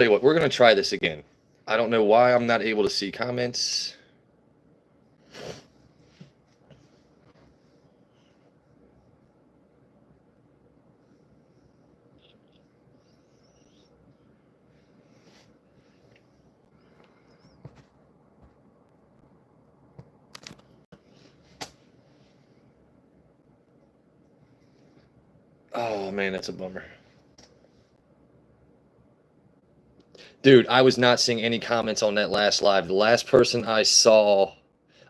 Tell you what, we're going to try this again. I don't know why I'm not able to see comments. Oh, man, that's a bummer. Dude, I was not seeing any comments on that last live. The last person I saw...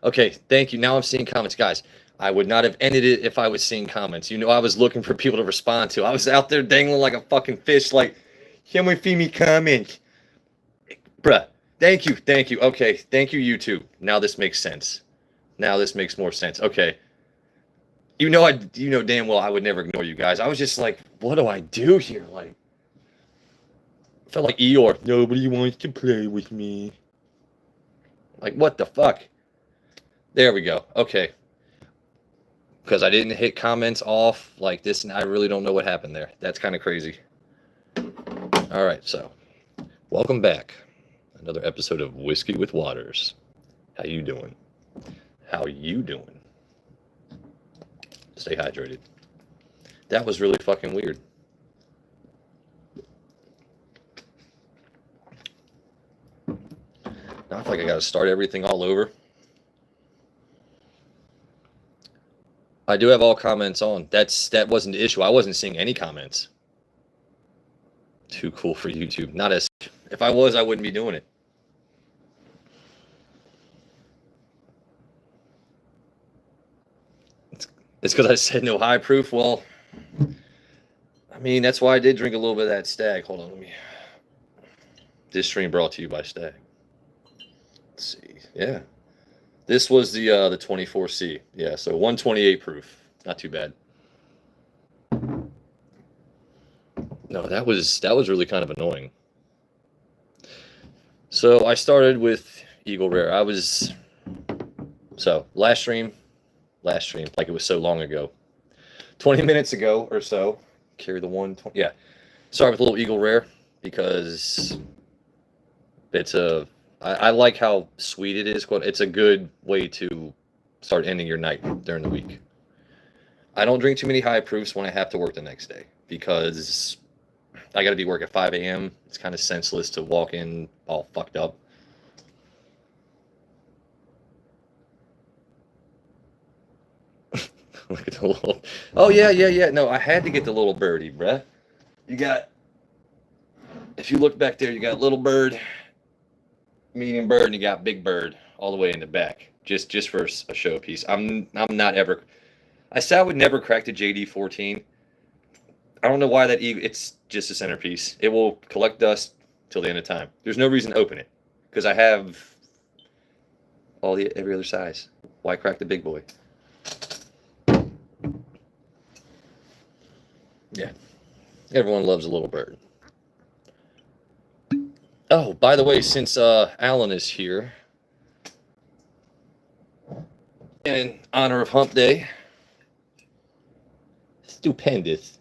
Okay, thank you. Now I'm seeing comments. Guys, I would not have ended it if I was seeing comments. You know, I was looking for people to respond to. I was out there dangling like a fucking fish, like, can we see me comment? Bruh, thank you, thank you. Okay, thank you, YouTube. Now this makes sense. Now this makes more sense. Okay. You know damn well I would never ignore you guys. I was just like, what do I do here? Like, I felt like Eeyore. Nobody wants to play with me. Like, what the fuck? There we go. Okay. Because I didn't hit comments off like this, and I really don't know what happened there. That's kind of crazy. All right, so welcome back. Another episode of Whiskey with Waters. How you doing? How you doing? Stay hydrated. That was really fucking weird. Now I feel like I gotta start everything all over. I do have all comments on. That wasn't the issue. I wasn't seeing any comments. Too cool for YouTube. Not as... If I was, I wouldn't be doing it. It's because I said no high proof. Well, I mean, that's why I did drink a little bit of that Stag. Hold on, let me... This stream brought to you by Stag. Let's see. Yeah. This was the 24C. Yeah, so 128 proof. Not too bad. No, that was really kind of annoying. So I started with Eagle Rare. Last stream, like it was so long ago. 20 minutes ago or so. Carry the 120. Yeah. Started with a little Eagle Rare because it's I like how sweet it is. It's a good way to start ending your night during the week. I don't drink too many high proofs when I have to work the next day because I got to be work at 5 a.m. It's kind of senseless to walk in all fucked up. Look at the little... Oh, yeah. No, I had to get the little birdie, bruh. You got... If you look back there, you got little bird, medium bird, and you got big bird all the way in the back. Just for a showpiece. I'm not ever... I said I would never crack the JD14. I don't know why that eagle... It's just a centerpiece. It will collect dust till the end of time. There's no reason to open it because I have every other size. Why crack the big boy? Yeah. Everyone loves a little bird. Oh, by the way, since Alan is here, in honor of Hump Day, stupendous.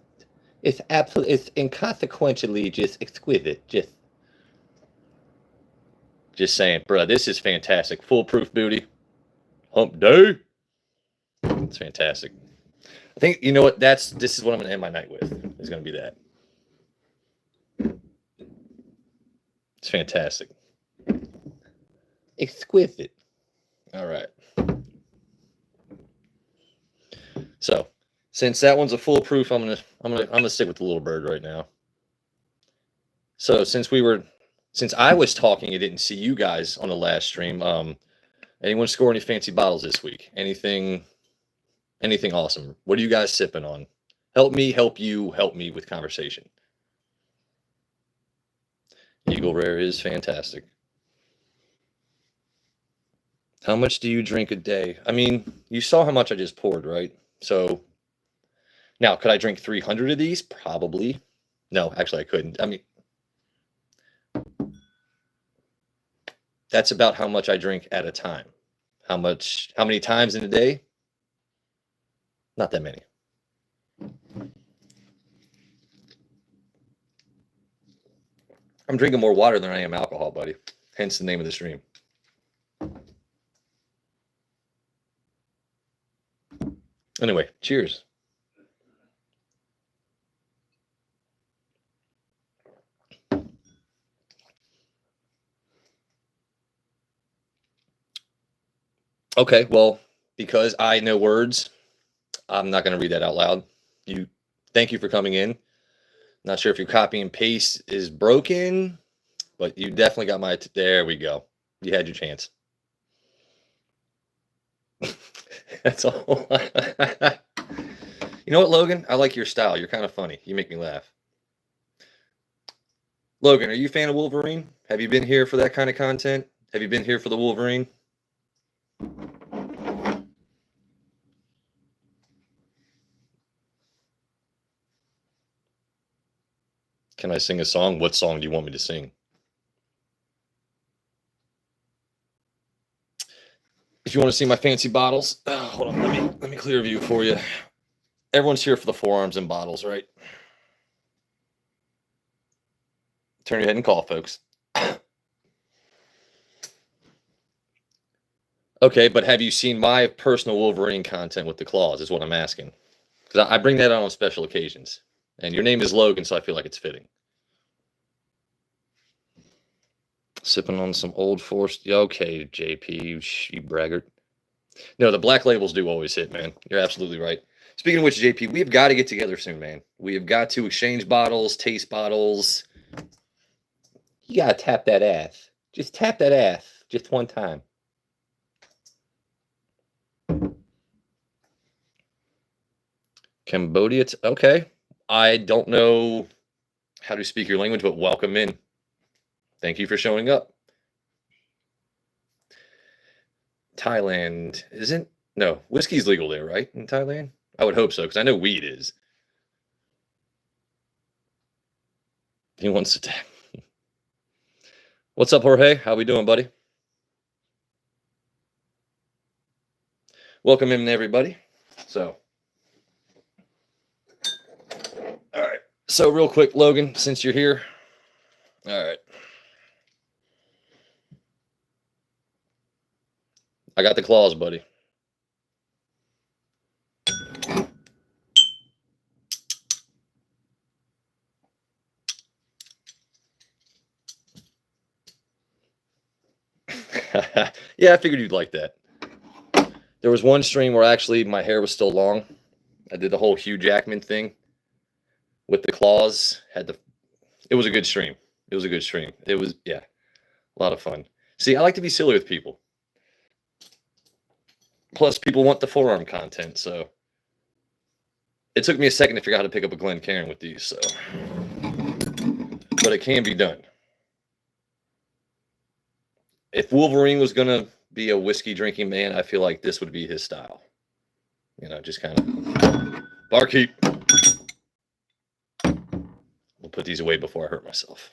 It's absolutely, it's inconsequentially just exquisite. Just saying, bro, this is fantastic. Foolproof booty. Hump Day. It's fantastic. I think, you know what, this is what I'm going to end my night with. It's going to be that. It's fantastic. Exquisite. All right. So, since that one's a foolproof, I'm gonna stick with the little bird right now. So since I was talking, I didn't see you guys on the last stream. Anyone score any fancy bottles this week? Anything awesome? What are you guys sipping on? Help me, help you, help me with conversation. Eagle Rare is fantastic. How much do you drink a day? I mean, you saw how much I just poured, right? So now, could I drink 300 of these? Probably. No, actually, I couldn't. I mean, that's about how much I drink at a time. How many times in a day? Not that many. I'm drinking more water than I am alcohol, buddy. Hence the name of the stream. Anyway, cheers. Okay, well, because I know words, I'm not going to read that out loud. Thank you for coming in. Not sure if your copy and paste is broken, but you definitely got my. There we go. You had your chance. That's all. You know what, Logan? I like your style. You're kind of funny. You make me laugh. Logan, are you a fan of Wolverine? Have you been here for that kind of content? Have you been here for the Wolverine? Can I sing a song? What song do you want me to sing? If you want to see my fancy bottles, hold on, let me clear a view for you. Everyone's here for the forearms and bottles, right? Turn your head and call, folks. Okay, but have you seen my personal Wolverine content with the claws, is what I'm asking. Because I bring that out on special occasions. And your name is Logan, so I feel like it's fitting. Sipping on some Old Forest. Okay, JP, you braggart. No, the black labels do always hit, man. You're absolutely right. Speaking of which, JP, we have got to get together soon, man. We have got to exchange bottles, taste bottles. You got to tap that ass. Just tap that ass just one time. Cambodia. Okay. I don't know how to speak your language, but welcome in. Thank you for showing up. Thailand isn't? No, whiskey's legal there, right? In Thailand? I would hope so, because I know weed is. He wants to tap. What's up, Jorge? How we doing, buddy? Welcome in, everybody. So, all right. So, real quick, Logan, since you're here. All right. I got the claws, buddy. Yeah, I figured you'd like that. There was one stream where actually my hair was still long. I did the whole Hugh Jackman thing with the claws. It was a good stream. It was a good stream. It was, yeah, a lot of fun. See, I like to be silly with people. Plus, people want the forearm content, so it took me a second to figure out how to pick up a Glencairn with these, so. But it can be done. If Wolverine was going to be a whiskey drinking man, I feel like this would be his style. You know, just kind of barkeep. We'll put these away before I hurt myself.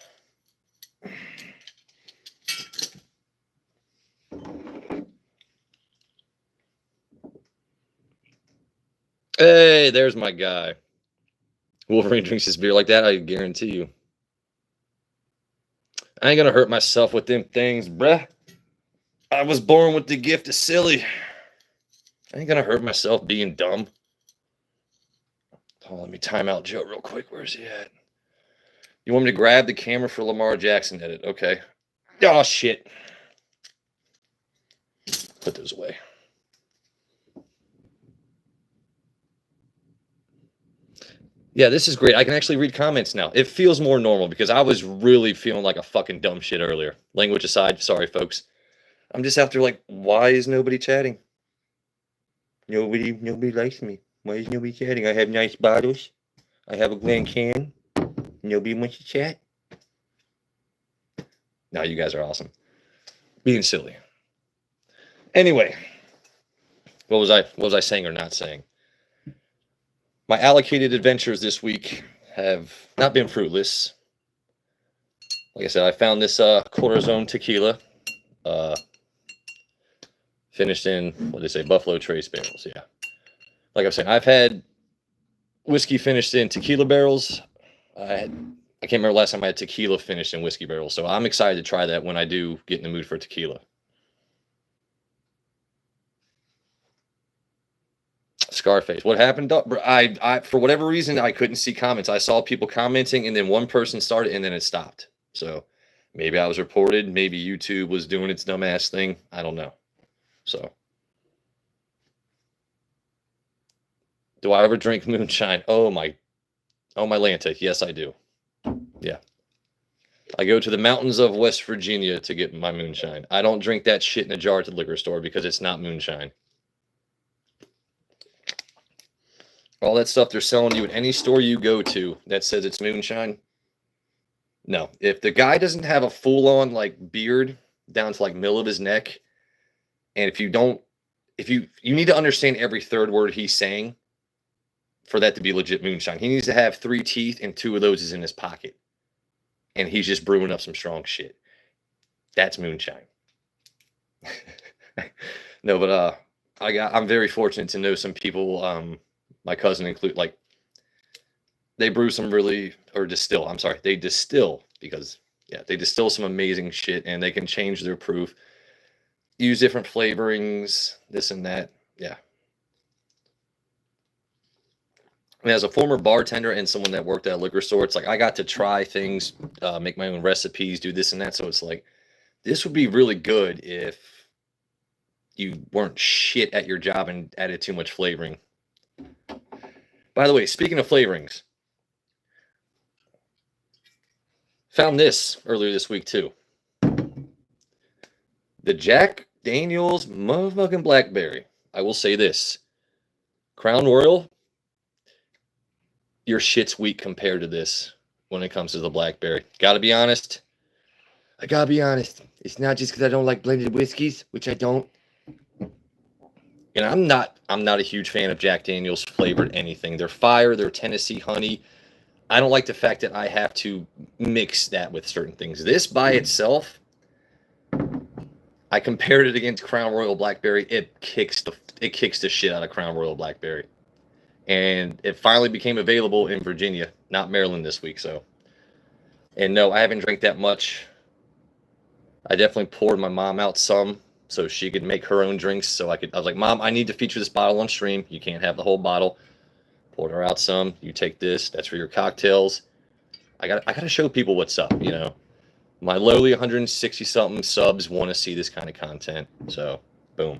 Hey, there's my guy. Wolverine drinks his beer like that, I guarantee you. I ain't gonna hurt myself with them things, bruh. I was born with the gift of silly. I ain't gonna hurt myself being dumb. Oh, let me time out Joe real quick. Where's he at? You want me to grab the camera for Lamar Jackson edit? Okay. Oh, shit. Put those away. Yeah, this is great. I can actually read comments now. It feels more normal because I was really feeling like a fucking dumb shit earlier. Language aside, sorry, folks. I'm just after like, why is nobody chatting? Nobody likes me. Why is nobody chatting? I have nice bottles. I have a Glencairn. Nobody wants to chat. No, you guys are awesome. Being silly. Anyway, what was I saying or not saying? My allocated adventures this week have not been fruitless. Like I said, I found this quarter zone tequila. Finished in, what did they say, Buffalo Trace barrels, yeah. Like I was saying, I've had whiskey finished in tequila barrels. I had I can't remember last time I had tequila finished in whiskey barrel, so I'm excited to try that when I do get in the mood for tequila. Scarface. What happened? I for whatever reason I couldn't see comments. I saw people commenting, and then one person started, and then it stopped. So maybe I was reported. Maybe YouTube was doing its dumbass thing. I don't know. So, do I ever drink moonshine? Oh my Lanta. Yes, I do. Yeah. I go to the mountains of West Virginia to get my moonshine. I don't drink that shit in a jar at the liquor store because it's not moonshine. All that stuff they're selling you at any store you go to that says it's moonshine. No. If the guy doesn't have a full-on like beard down to like middle of his neck, and if you need to understand every third word he's saying for that to be legit moonshine. He needs to have 3 teeth and 2 of those is in his pocket. And he's just brewing up some strong shit. That's moonshine. No, but I'm very fortunate to know some people, my cousin include, like, they brew some really, or distill, I'm sorry, they distill, because, yeah, they distill some amazing shit, and they can change their proof, use different flavorings, this and that, yeah. I mean, as a former bartender and someone that worked at a liquor store, it's like I got to try things, make my own recipes, do this and that, so it's like, this would be really good if you weren't shit at your job and added too much flavoring. By the way, speaking of flavorings, found this earlier this week too. The Jack Daniels motherfucking Blackberry. I will say this. Crown Royal, your shit's weak compared to this when it comes to the Blackberry. Gotta be honest. I gotta be honest. It's not just because I don't like blended whiskeys, which I don't. And I'm not a huge fan of Jack Daniels flavored anything. They're fire, they're Tennessee honey. I don't like the fact that I have to mix that with certain things. This by itself, I compared it against Crown Royal Blackberry. It kicks the shit out of Crown Royal Blackberry. And it finally became available in Virginia, not Maryland this week, so. And no, I haven't drank that much. I definitely poured my mom out some so she could make her own drinks. So I was like, Mom, I need to feature this bottle on stream. You can't have the whole bottle. Poured her out some. You take this. That's for your cocktails. I gotta show people what's up, you know. My lowly 160 something subs want to see this kind of content. So, boom.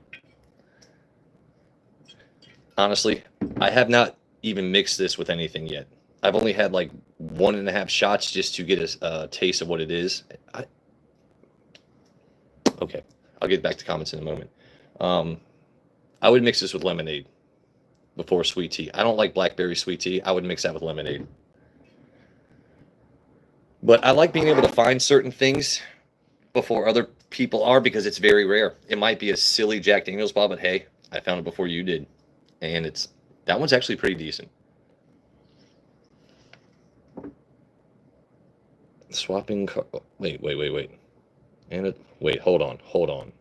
Honestly, I have not even mixed this with anything yet. I've only had like 1.5 shots just to get a taste of what it is. Okay, I'll get back to comments in a moment. I would mix this with lemonade before sweet tea. I don't like blackberry sweet tea. I would mix that with lemonade. But I like being able to find certain things before other people are because it's very rare. It might be a silly Jack Daniels bottle, but hey, I found it before you did. And that one's actually pretty decent. Swapping wait. And wait, hold on.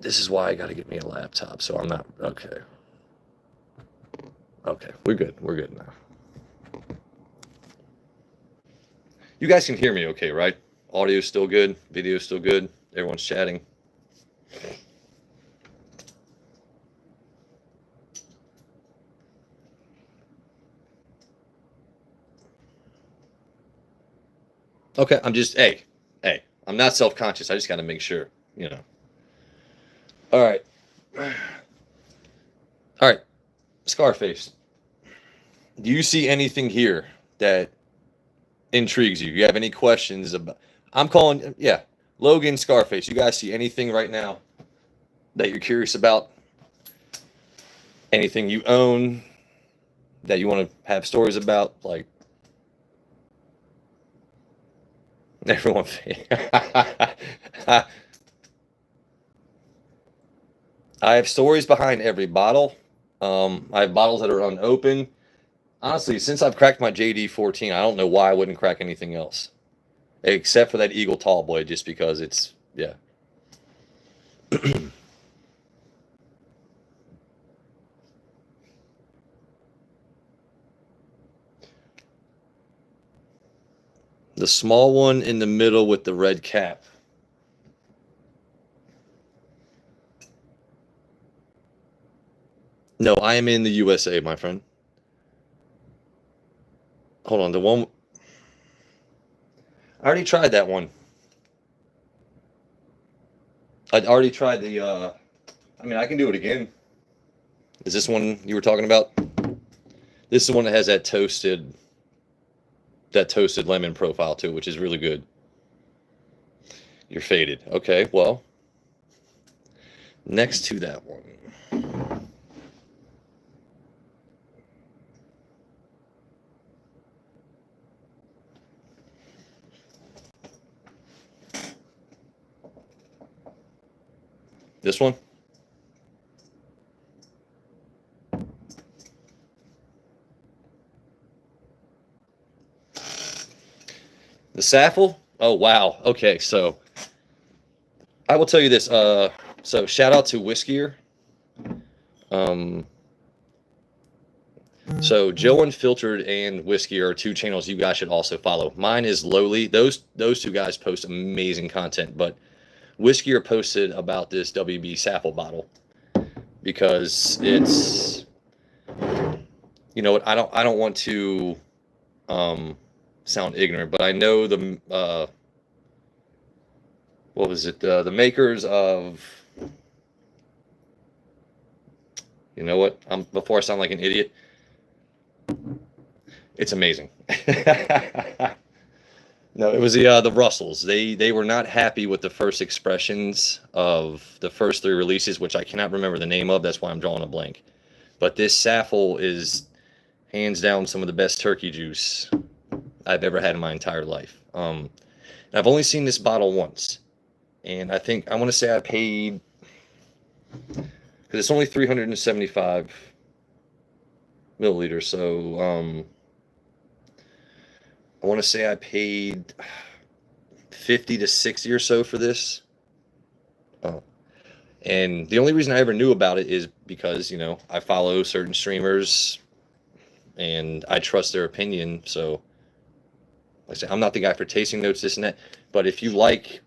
This is why I got to get me a laptop, so I'm not okay. Okay, we're good now. You guys can hear me okay, right? Audio's still good, video's still good, everyone's chatting. Okay, hey, I'm not self-conscious. I just got to make sure, you know. All right, Scarface. Do you see anything here that intrigues you? You have any questions about? I'm calling, yeah, Logan, Scarface. You guys see anything right now that you're curious about? Anything you own that you want to have stories about? Like, everyone. I have stories behind every bottle. I have bottles that are unopened. Honestly, since I've cracked my JD14, I don't know why I wouldn't crack anything else. Except for that Eagle Tall Boy, just because it's, yeah. The small one in the middle with the red cap. No, I am in the USA, my friend. Hold on, the one... I already tried that one. I'd already tried the, I mean, I can do it again. Is this one you were talking about? This is the one that has that toasted lemon profile too, which is really good. You're faded. Okay, well, next to that one. This one? The Saffel? Oh, wow. Okay, so I will tell you this. So shout out to Whiskier. So Joe Unfiltered and Whiskey are two channels you guys should also follow. Mine is Lowly. Those two guys post amazing content, but Whiskier posted about this WB Saffel bottle because it's, you know what, I don't want to sound ignorant, but I know the what was it, the makers of, you know what, before I sound like an idiot, it's amazing. No, it was the Russells. They were not happy with the first expressions of the first three releases, which I cannot remember the name of. That's why I'm drawing a blank. But this Saffel is hands down some of the best turkey juice I've ever had in my entire life. I've only seen this bottle once, and I think I want to say I paid, because it's only 375 milliliters. So I want to say I paid 50 to 60 or so for this. And the only reason I ever knew about it is because, you know, I follow certain streamers and I trust their opinion. So, like I said, I'm not the guy for tasting notes, this and that. But if you like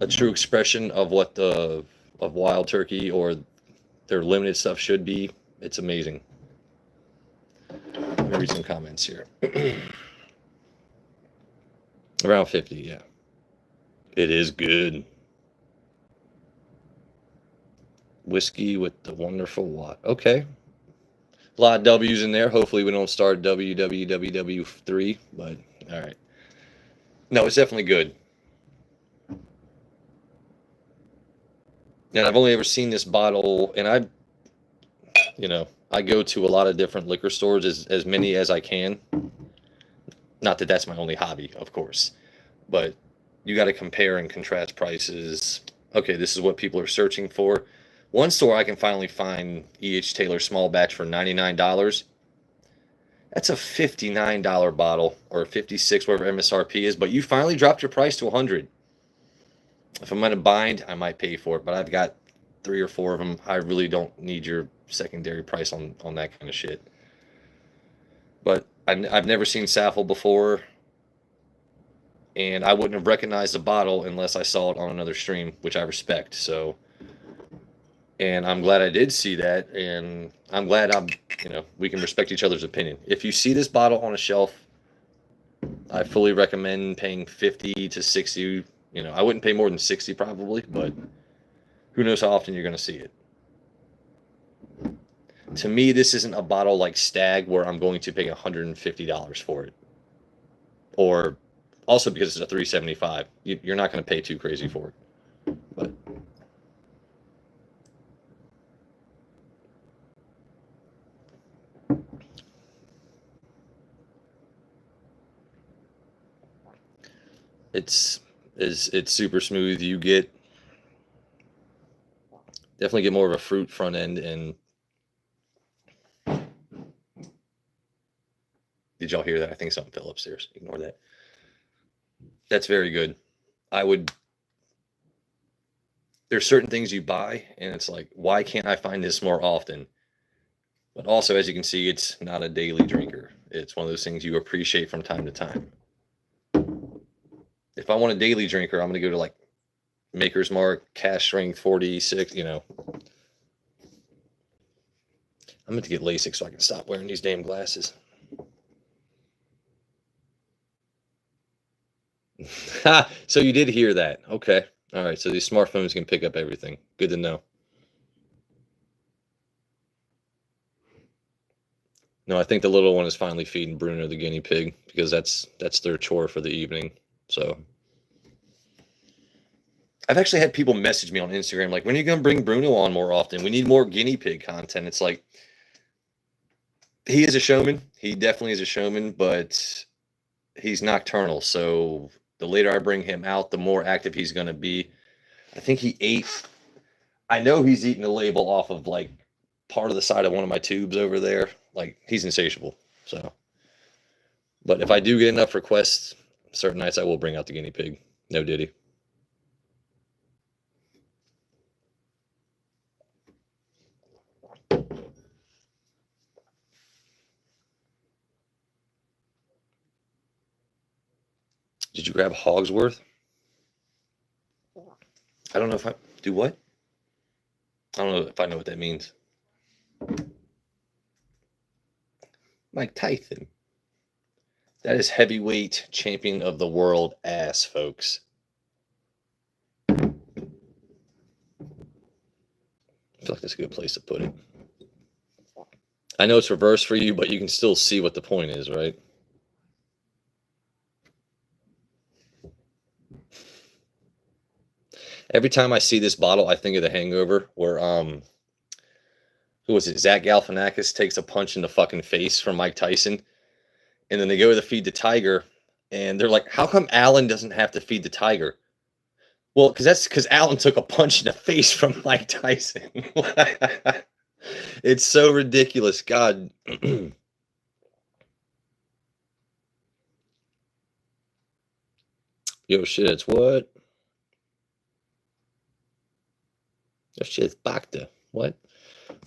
a true expression of what of wild turkey or their limited stuff should be, it's amazing. Let me read some comments here. Around 50, yeah. It is good. Whiskey with the wonderful Watt. Okay. A lot of W's in there. Hopefully we don't start WWWW3, but all right. No, it's definitely good. And I've only ever seen this bottle, and I go to a lot of different liquor stores, as many as I can. Not that that's my only hobby, of course, but you got to compare and contrast prices. Okay, this is what people are searching for. One store I can finally find E.H. Taylor small batch for $99. That's a $59 bottle, or $56, whatever MSRP is, but you finally dropped your price to $100. If I'm in a bind, I might pay for it, but I've got 3 or 4 of them. I really don't need your secondary price on that kind of shit. But I've never seen Saffel before, and I wouldn't have recognized the bottle unless I saw it on another stream, which I respect. So, and I'm glad I did see that, and I'm glad we can respect each other's opinion. If you see this bottle on a shelf, I fully recommend paying 50 to 60. I wouldn't pay more than 60 probably, but who knows how often you're going to see it. To me, this isn't a bottle like Stag where I'm going to pay $150 for it. Or also because it's a $375. You're not going to pay too crazy for it. But it's super smooth. You definitely get more of a fruit front end. And did y'all hear that? I think something fell upstairs. Ignore that. That's very good. There's certain things you buy and it's like, why can't I find this more often? But also, as you can see, it's not a daily drinker. It's one of those things you appreciate from time to time. If I want a daily drinker, I'm going to go to like Maker's Mark, Cash Strength 46, you know. I'm going to get LASIK so I can stop wearing these damn glasses. So you did hear that. Okay. All right. So these smartphones can pick up everything. Good to know. No, I think the little one is finally feeding Bruno the guinea pig because that's their chore for the evening. So I've actually had people message me on Instagram like, when are you going to bring Bruno on more often? We need more guinea pig content. It's like, he is a showman. He definitely is a showman, but he's nocturnal. So the later I bring him out, the more active he's going to be. I think he ate, I know he's eating a label off of like part of the side of one of my tubes over there. Like, he's insatiable. So, but if I do get enough requests, certain nights I will bring out the guinea pig. No diddy. Did you grab Hogsworth? I don't know if I do what? I don't know if I know what that means. Mike Tyson. That is heavyweight champion of the world ass, folks. I feel like that's a good place to put it. I know it's reversed for you, but you can still see what the point is, right? Every time I see this bottle, I think of The Hangover, where who was it? Zach Galifianakis takes a punch in the fucking face from Mike Tyson, and then they go to feed the tiger, and they're like, "How come Alan doesn't have to feed the tiger?" Well, because Alan took a punch in the face from Mike Tyson. It's so ridiculous. God. Yo, shit, it's what? Oh, shit, it's Bacta. What?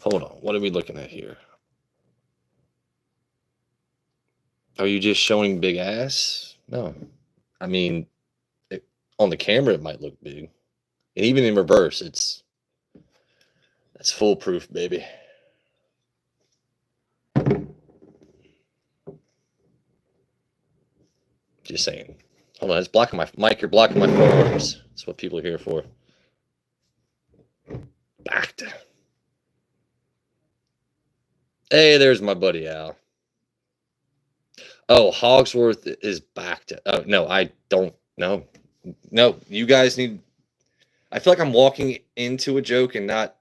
Hold on. What are we looking at here? Are you just showing big ass? No. I mean, on the camera, it might look big. And even in reverse, that's foolproof, baby. Just saying. Hold on, it's blocking my mic. You're blocking my forearms. That's what people are here for. Backed. Hey, there's my buddy Al. Oh, Hogsworth is backed. Oh, no, I don't know. No, you guys need. I feel like I'm walking into a joke and not.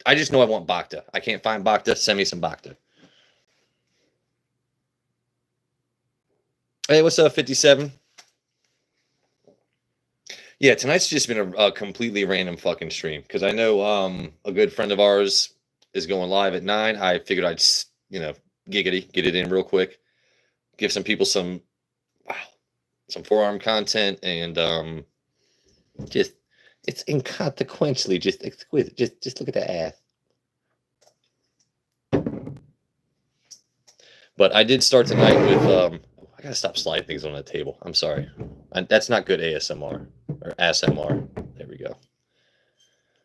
I just know I want Bacta. I can't find Bacta. Send me some Bacta. Hey, what's up, 57? Yeah, tonight's just been a completely random fucking stream because I know a good friend of ours is going live at 9. I figured I'd, giggity, get it in real quick, give some people some forearm content, and just it's inconsequentially just exquisite. Just look at the ass. But I did start tonight with I gotta stop sliding things on the table. I'm sorry. That's not good ASMR or ASMR. There we go.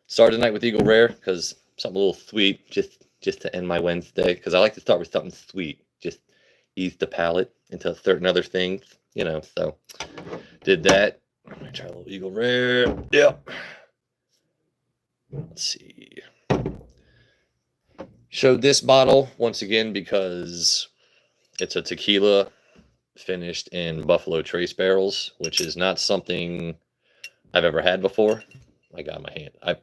Started tonight with Eagle Rare because something a little sweet, just to end my Wednesday. Because I like to start with something sweet, just ease the palate into certain other things, So did that. I'm gonna try a little Eagle Rare. Yep. Let's see. Showed this bottle once again because it's a tequila finished in Buffalo Trace barrels, which is not something I've ever had before. I got my hand. I've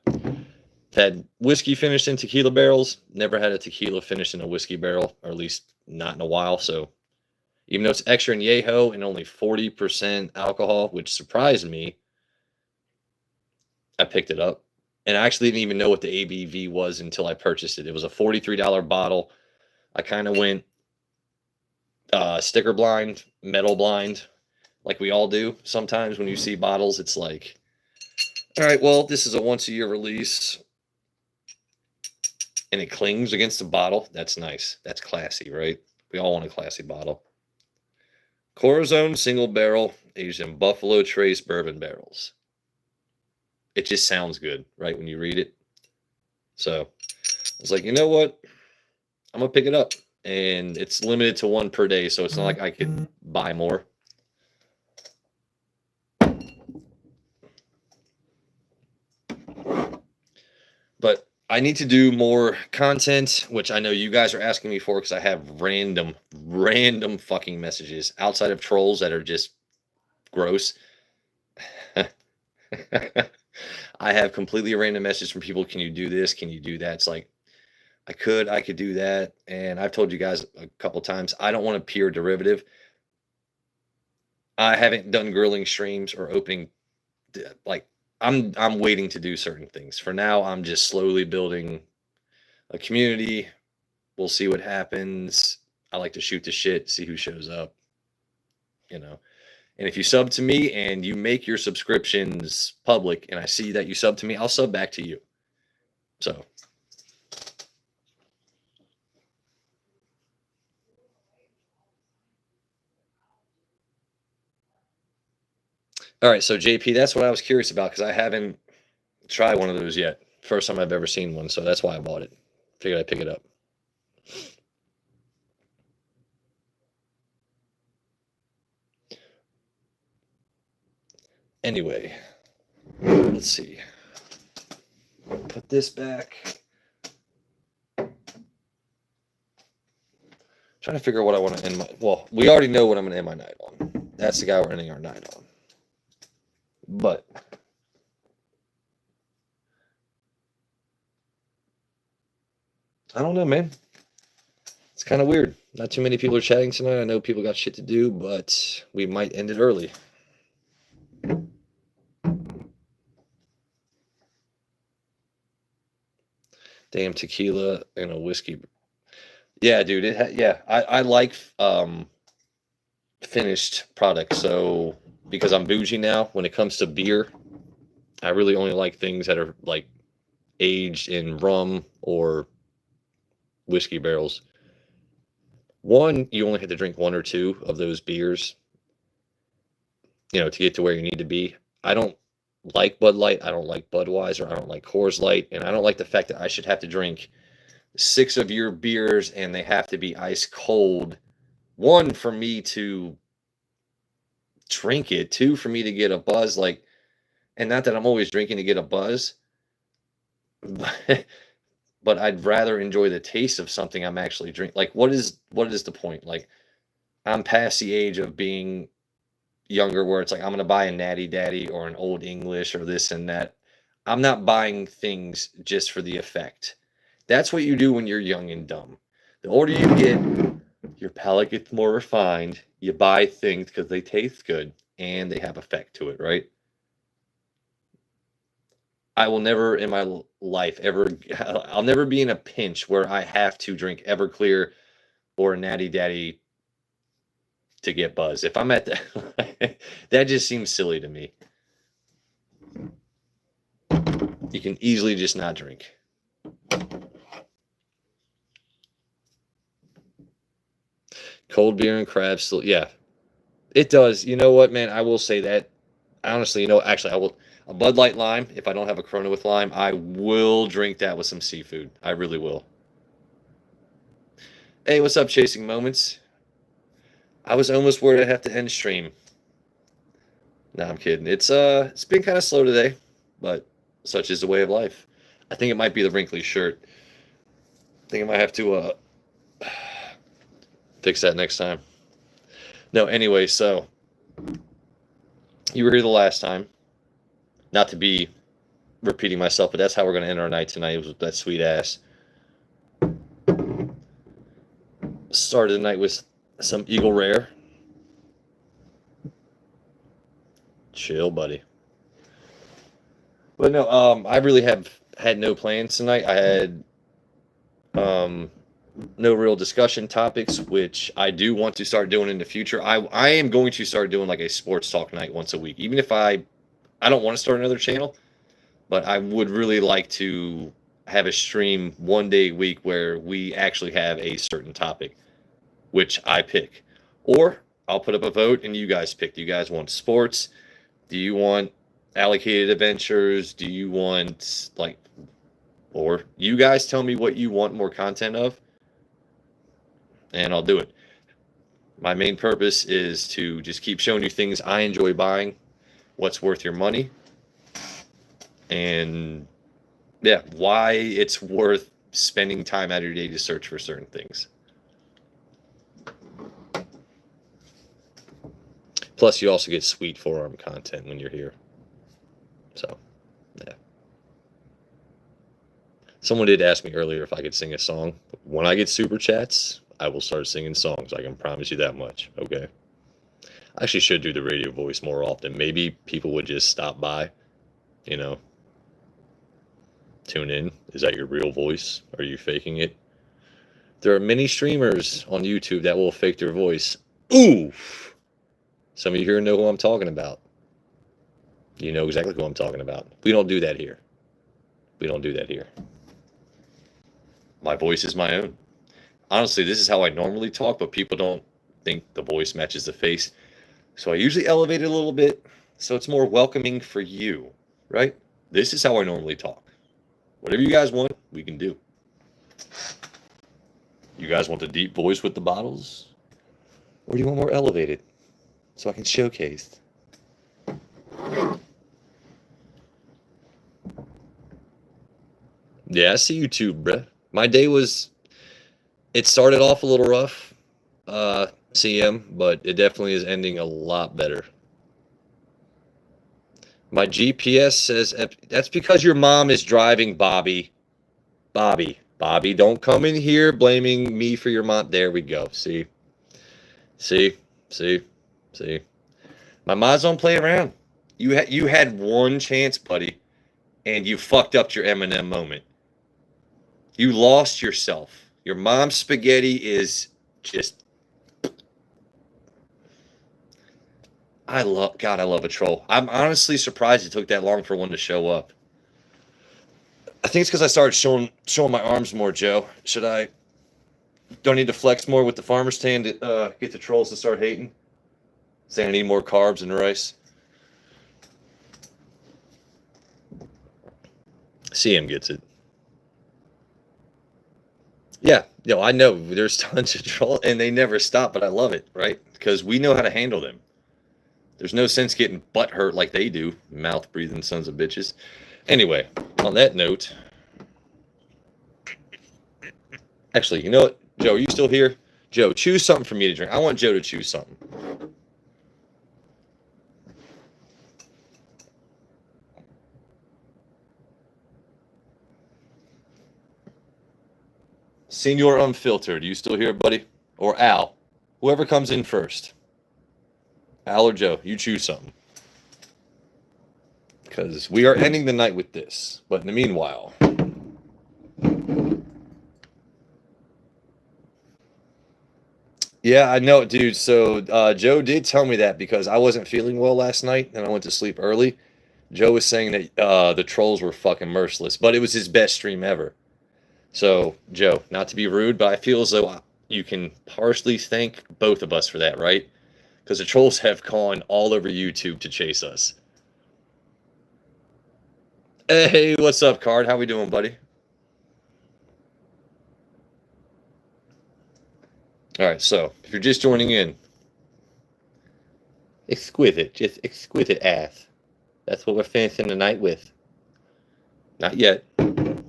had whiskey finished in tequila barrels, never had a tequila finished in a whiskey barrel, or at least not in a while. So even though it's extra añejo and only 40% alcohol, which surprised me, I picked it up. And I actually didn't even know what the ABV was until I purchased it. It was a $43 bottle. I kind of went sticker blind, metal blind, like we all do. Sometimes when you see bottles, it's like, all right, well, this is a once-a-year release, and it clings against the bottle. That's nice. That's classy, right? We all want a classy bottle. Corazon single barrel aged in Buffalo Trace bourbon barrels. It just sounds good, right, when you read it. So I was like, you know what? I'm going to pick it up. And it's limited to one per day, so it's not like I could buy more. But I need to do more content, which I know you guys are asking me for because I have random fucking messages outside of trolls that are just gross. I have completely random messages from people. Can you do this? Can you do that? It's like, I could do that. And I've told you guys a couple times, I don't want a pure derivative. I haven't done grilling streams or opening. Like, I'm waiting to do certain things. For now, I'm just slowly building a community. We'll see what happens. I like to shoot the shit, see who shows up, you know. And if you sub to me and you make your subscriptions public and I see that you sub to me, I'll sub back to you. So. All right, so JP, that's what I was curious about because I haven't tried one of those yet. First time I've ever seen one, so that's why I bought it. Figured I'd pick it up. Anyway, let's see. Put this back. Trying to figure out what I want to end my... Well, we already know what I'm going to end my night on. That's the guy we're ending our night on. But... I don't know, man. It's kind of weird. Not too many people are chatting tonight. I know people got shit to do, but we might end it early. Damn tequila and a whiskey. Yeah, dude. I like finished products. So because I'm bougie now, when it comes to beer, I really only like things that are like aged in rum or whiskey barrels. One, you only have to drink one or two of those beers, to get to where you need to be. I don't like Bud Light. I don't like Budweiser. I don't like Coors Light. And I don't like the fact that I should have to drink 6 of your beers and they have to be ice cold. 1, for me to drink it. 2, for me to get a buzz. And not that I'm always drinking to get a buzz, but I'd rather enjoy the taste of something I'm actually drinking. Like, what is the point? Like, I'm past the age of being younger where it's like I'm going to buy a Natty Daddy or an Old English or this and that. I'm not buying things just for the effect. That's what you do when you're young and dumb. The older you get, your palate gets more refined. You buy things because they taste good and they have effect to it, right? I will never in my life I'll never be in a pinch where I have to drink Everclear or a Natty Daddy to get buzz. If I'm at that, that just seems silly to me. You can easily just not drink. Cold beer and crabs still, yeah. It does. You know what, man? I will say that. Honestly, actually, I will. A Bud Light Lime, if I don't have a Corona with lime, I will drink that with some seafood. I really will. Hey, what's up, Chasing Moments? I was almost worried I'd have to end stream. No, I'm kidding. It's been kind of slow today, but such is the way of life. I think it might be the wrinkly shirt. I think I might have to fix that next time. No, anyway, so you were here the last time. Not to be repeating myself, but that's how we're going to end our night tonight. It was with that sweet ass. Started the night with some Eagle Rare. Chill, buddy. But no, I really have had no plans tonight. I had no real discussion topics, which I do want to start doing in the future. I am going to start doing like a sports talk night once a week, even if I don't want to start another channel, but I would really like to have a stream one day a week where we actually have a certain topic which I pick. Or I'll put up a vote and you guys pick. Do you guys want sports? Do you want allocated adventures? Do you want, like, or you guys tell me what you want more content of, and I'll do it. My main purpose is to just keep showing you things I enjoy buying, what's worth your money, and yeah, why it's worth spending time out of your day to search for certain things. Plus, you also get sweet forearm content when you're here. So, yeah. Someone did ask me earlier if I could sing a song. When I get super chats, I will start singing songs. I can promise you that much. Okay. I actually should do the radio voice more often. Maybe people would just stop by, you know, tune in. Is that your real voice? Are you faking it? There are many streamers on YouTube that will fake their voice. Ooh! Some of you here know who I'm talking about. You know exactly who I'm talking about. We don't do that here. We don't do that here. My voice is my own. Honestly, this is how I normally talk, but people don't think the voice matches the face. So I usually elevate it a little bit so it's more welcoming for you, right? This is how I normally talk. Whatever you guys want, we can do. You guys want the deep voice with the bottles? Or do you want more elevated so I can showcase? Yeah, I see you too, bruh. My day was, it started off a little rough, CM, but it definitely is ending a lot better. My GPS says, that's because your mom is driving, Bobby. Bobby, don't come in here blaming me for your mom. There we go. See. My moms don't play around. You had one chance, buddy, and you fucked up your Eminem moment. You lost yourself. Your mom's spaghetti is just... I love a troll. I'm honestly surprised it took that long for one to show up. I think it's because I started showing my arms more, Joe. Should I? Do I need to flex more with the farmer stand to get the trolls to start hating? Saying I need more carbs and rice. CM gets it. Yeah, I know there's tons of trolls and they never stop, but I love it, right? Because we know how to handle them. There's no sense getting butt hurt like they do, mouth breathing sons of bitches. Anyway, on that note, actually, you know what, Joe, are you still here? Joe, choose something for me to drink. I want Joe to choose something. Senior Unfiltered, you still here, buddy? Or Al? Whoever comes in first. Al or Joe, you choose something. Because we are ending the night with this. But in the meanwhile... Yeah, I know, dude. So Joe did tell me that because I wasn't feeling well last night and I went to sleep early. Joe was saying that the trolls were fucking merciless, but it was his best stream ever. So, Joe, not to be rude, but I feel as though you can partially thank both of us for that, right? Because the trolls have gone all over YouTube to chase us. Hey, what's up, Card? How we doing, buddy? All right, so if you're just joining in, exquisite, just exquisite ass. That's what we're finishing the night with. Not yet.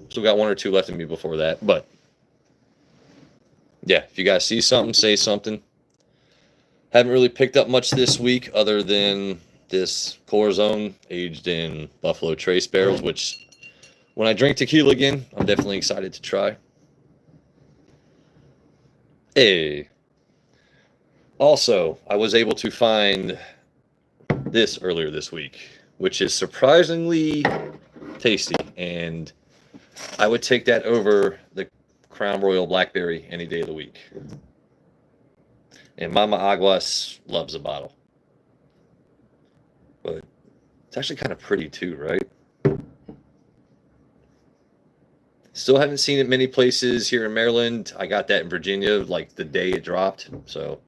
Still got one or two left in me before that, but yeah, if you guys see something, say something. Haven't really picked up much this week other than this Corazon aged in Buffalo Trace barrels, which when I drink tequila again, I'm definitely excited to try. Hey. Also, I was able to find this earlier this week, which is surprisingly tasty, and I would take that over the Crown Royal Blackberry any day of the week. And Mama Aguas loves a bottle. But it's actually kind of pretty too, right? Still haven't seen it many places here in Maryland. I got that in Virginia like the day it dropped. So,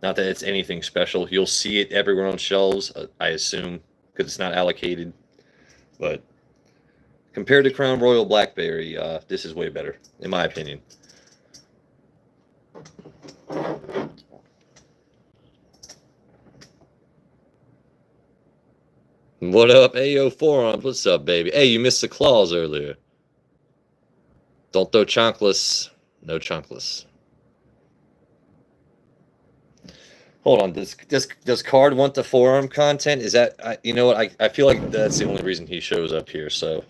not that it's anything special. You'll see it everywhere on shelves, I assume, because it's not allocated. But compared to Crown Royal Blackberry, this is way better, in my opinion. What up, Ayo Forum? What's up, baby? Hey, you missed the claws earlier. Don't throw chonkless. No chonkless. Hold on. Does Card want the forum content? Is that you know what? I feel like that's the only reason he shows up here. So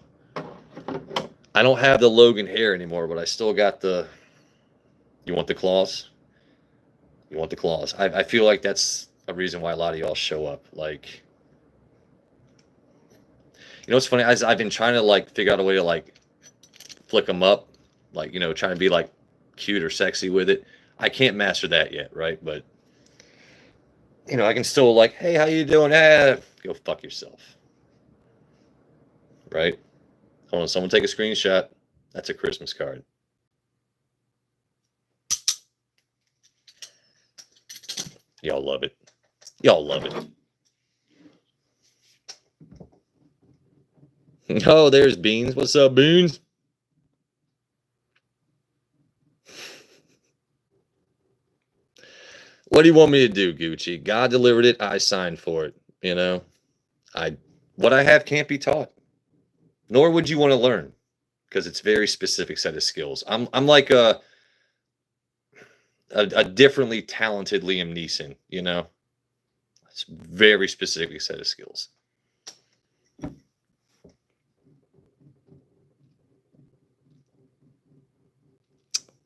I don't have the Logan hair anymore, but I still got the. You want the claws? You want the claws? I feel like that's a reason why a lot of y'all show up. Like, you know what's funny? I've been trying to like figure out a way to like flick them up, like trying to be like cute or sexy with it. I can't master that yet, right? But I can still like, hey, how you doing? Go fuck yourself, right? Hold on, someone take a screenshot. That's a Christmas card. Y'all love it. Y'all love it. Oh, there's Beans. What's up, Beans? What do you want me to do, Gucci? God delivered it. I signed for it. What I have can't be taught. Nor would you want to learn, because it's very specific set of skills. I'm like a differently talented Liam Neeson. It's very specific set of skills.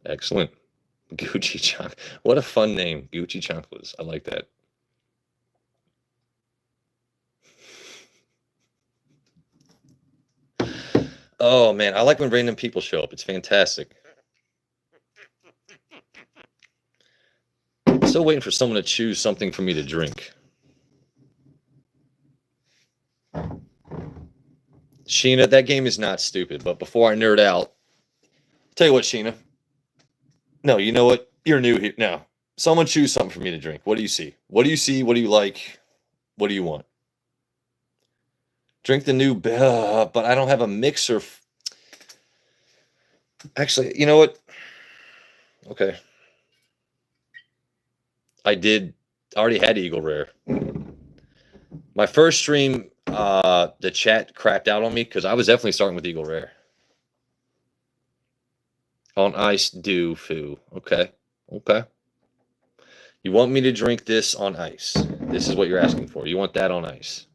Excellent. Gucci Chunk. What a fun name. Gucci Chunkless. I like that. Oh, man. I like when random people show up. It's fantastic. Still waiting for someone to choose something for me to drink. Sheena, that game is not stupid. But before I nerd out, tell you what, Sheena. No, you know what? You're new here. Now, someone choose something for me to drink. What do you see? What do you see? What do you like? What do you want? Drink the new, but I don't have a mixer. Actually, you know what? Okay. I already had Eagle Rare. My first stream, the chat crapped out on me because I was definitely starting with Eagle Rare. On ice, do foo. Okay. Okay. You want me to drink this on ice? This is what you're asking for. You want that on ice?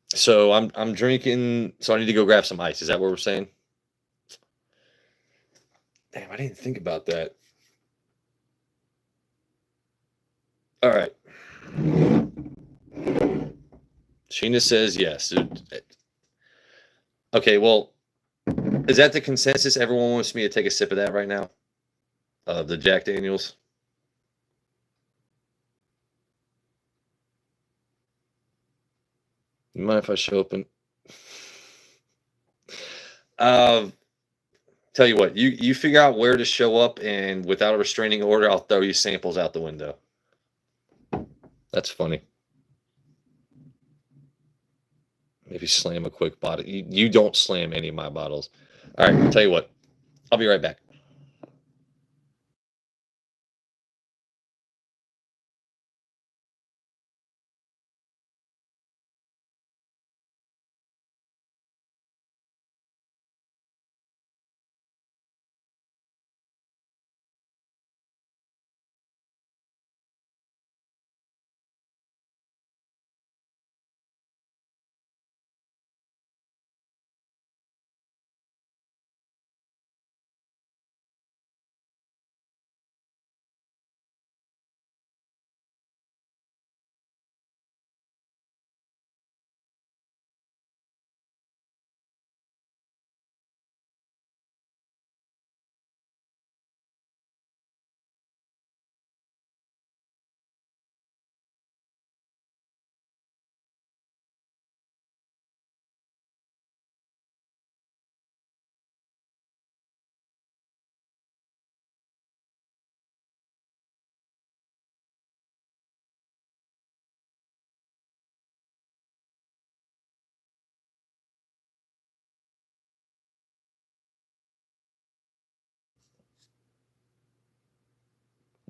So I'm drinking. So I need to go grab some ice. Is that what we're saying? Damn, I didn't think about that. All right. Sheena says yes. Okay, well, is that the consensus? Everyone wants me to take a sip of that right now? The Jack Daniels? You mind if I show up and... Tell you what, you figure out where to show up, and without a restraining order, I'll throw you samples out the window. That's funny. Maybe slam a quick bottle. You don't slam any of my bottles. All right, tell you what. I'll be right back.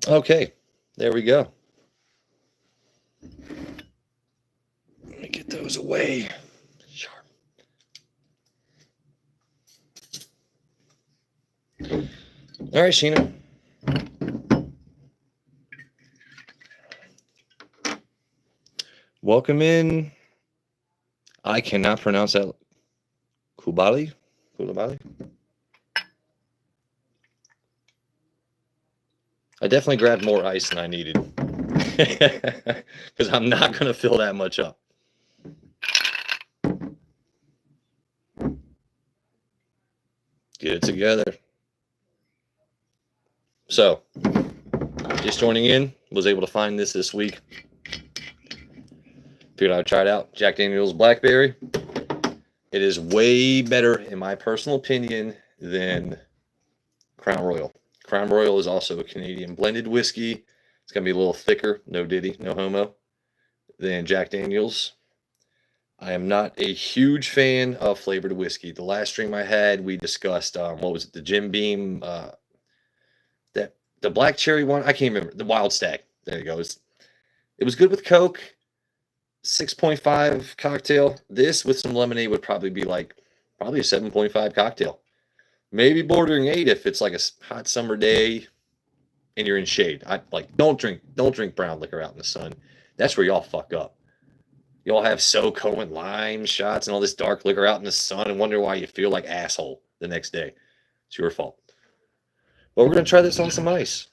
Okay, there we go. Let me get those away. Sharp. All right, Sheena. Welcome in. I cannot pronounce that. Kubali? Kulabali? I definitely grabbed more ice than I needed. Because I'm not going to fill that much up. Get it together. So, just joining in, was able to find this week. Figured I'd try it out. Jack Daniels Blackberry. It is way better, in my personal opinion, than Crown Royal. Crown Royal is also a Canadian blended whiskey. It's going to be a little thicker, no diddy, no homo, than Jack Daniels. I am not a huge fan of flavored whiskey. The last stream I had, we discussed, what was it, the Jim Beam, the black cherry one? I can't remember. The Wild Stag. There you go. It was good with Coke. 6.5 cocktail. This with some lemonade would probably be probably a 7.5 cocktail. Maybe bordering 8 if it's like a hot summer day and you're in shade. Don't drink brown liquor out in the sun. That's where y'all fuck up. Y'all have SoCo and lime shots and all this dark liquor out in the sun and wonder why you feel like asshole the next day. It's your fault. But we're gonna try this on some ice.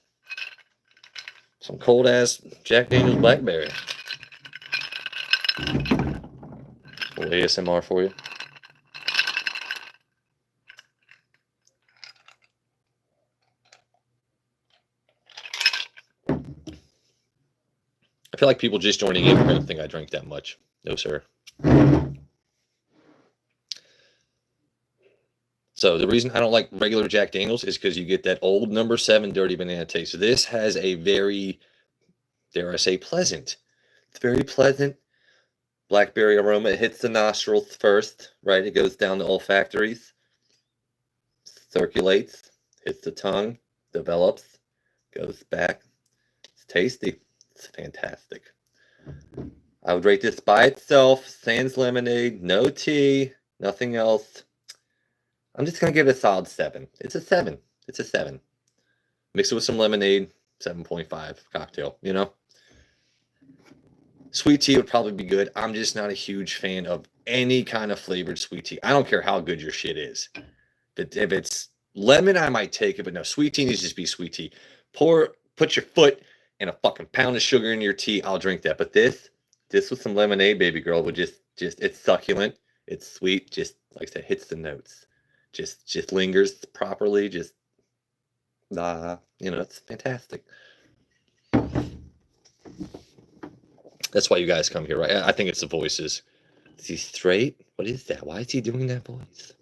Some cold ass Jack Daniels Blackberry. A little ASMR for you. I feel like people just joining in are going to think I drink that much. No, sir. So the reason I don't like regular Jack Daniels is because you get that old number 7 dirty banana taste. This has a very, dare I say, pleasant. It's very pleasant blackberry aroma. It hits the nostrils first, right? It goes down the olfactories, circulates, hits the tongue, develops, goes back. It's tasty. It's fantastic. I would rate this by itself, sans lemonade, no tea, nothing else. I'm just going to give it a solid 7. It's a 7. It's a 7. Mix it with some lemonade, 7.5 cocktail, you know? Sweet tea would probably be good. I'm just not a huge fan of any kind of flavored sweet tea. I don't care how good your shit is. If it's lemon, I might take it, but no, sweet tea needs to just be sweet tea. Put your foot and a fucking pound of sugar in your tea, I'll drink that. But this with some lemonade, baby girl, would just it's succulent, it's sweet, just like I said, hits the notes. Just lingers properly, just it's fantastic. That's why you guys come here, right? I think it's the voices. Is he straight? What is that? Why is he doing that voice?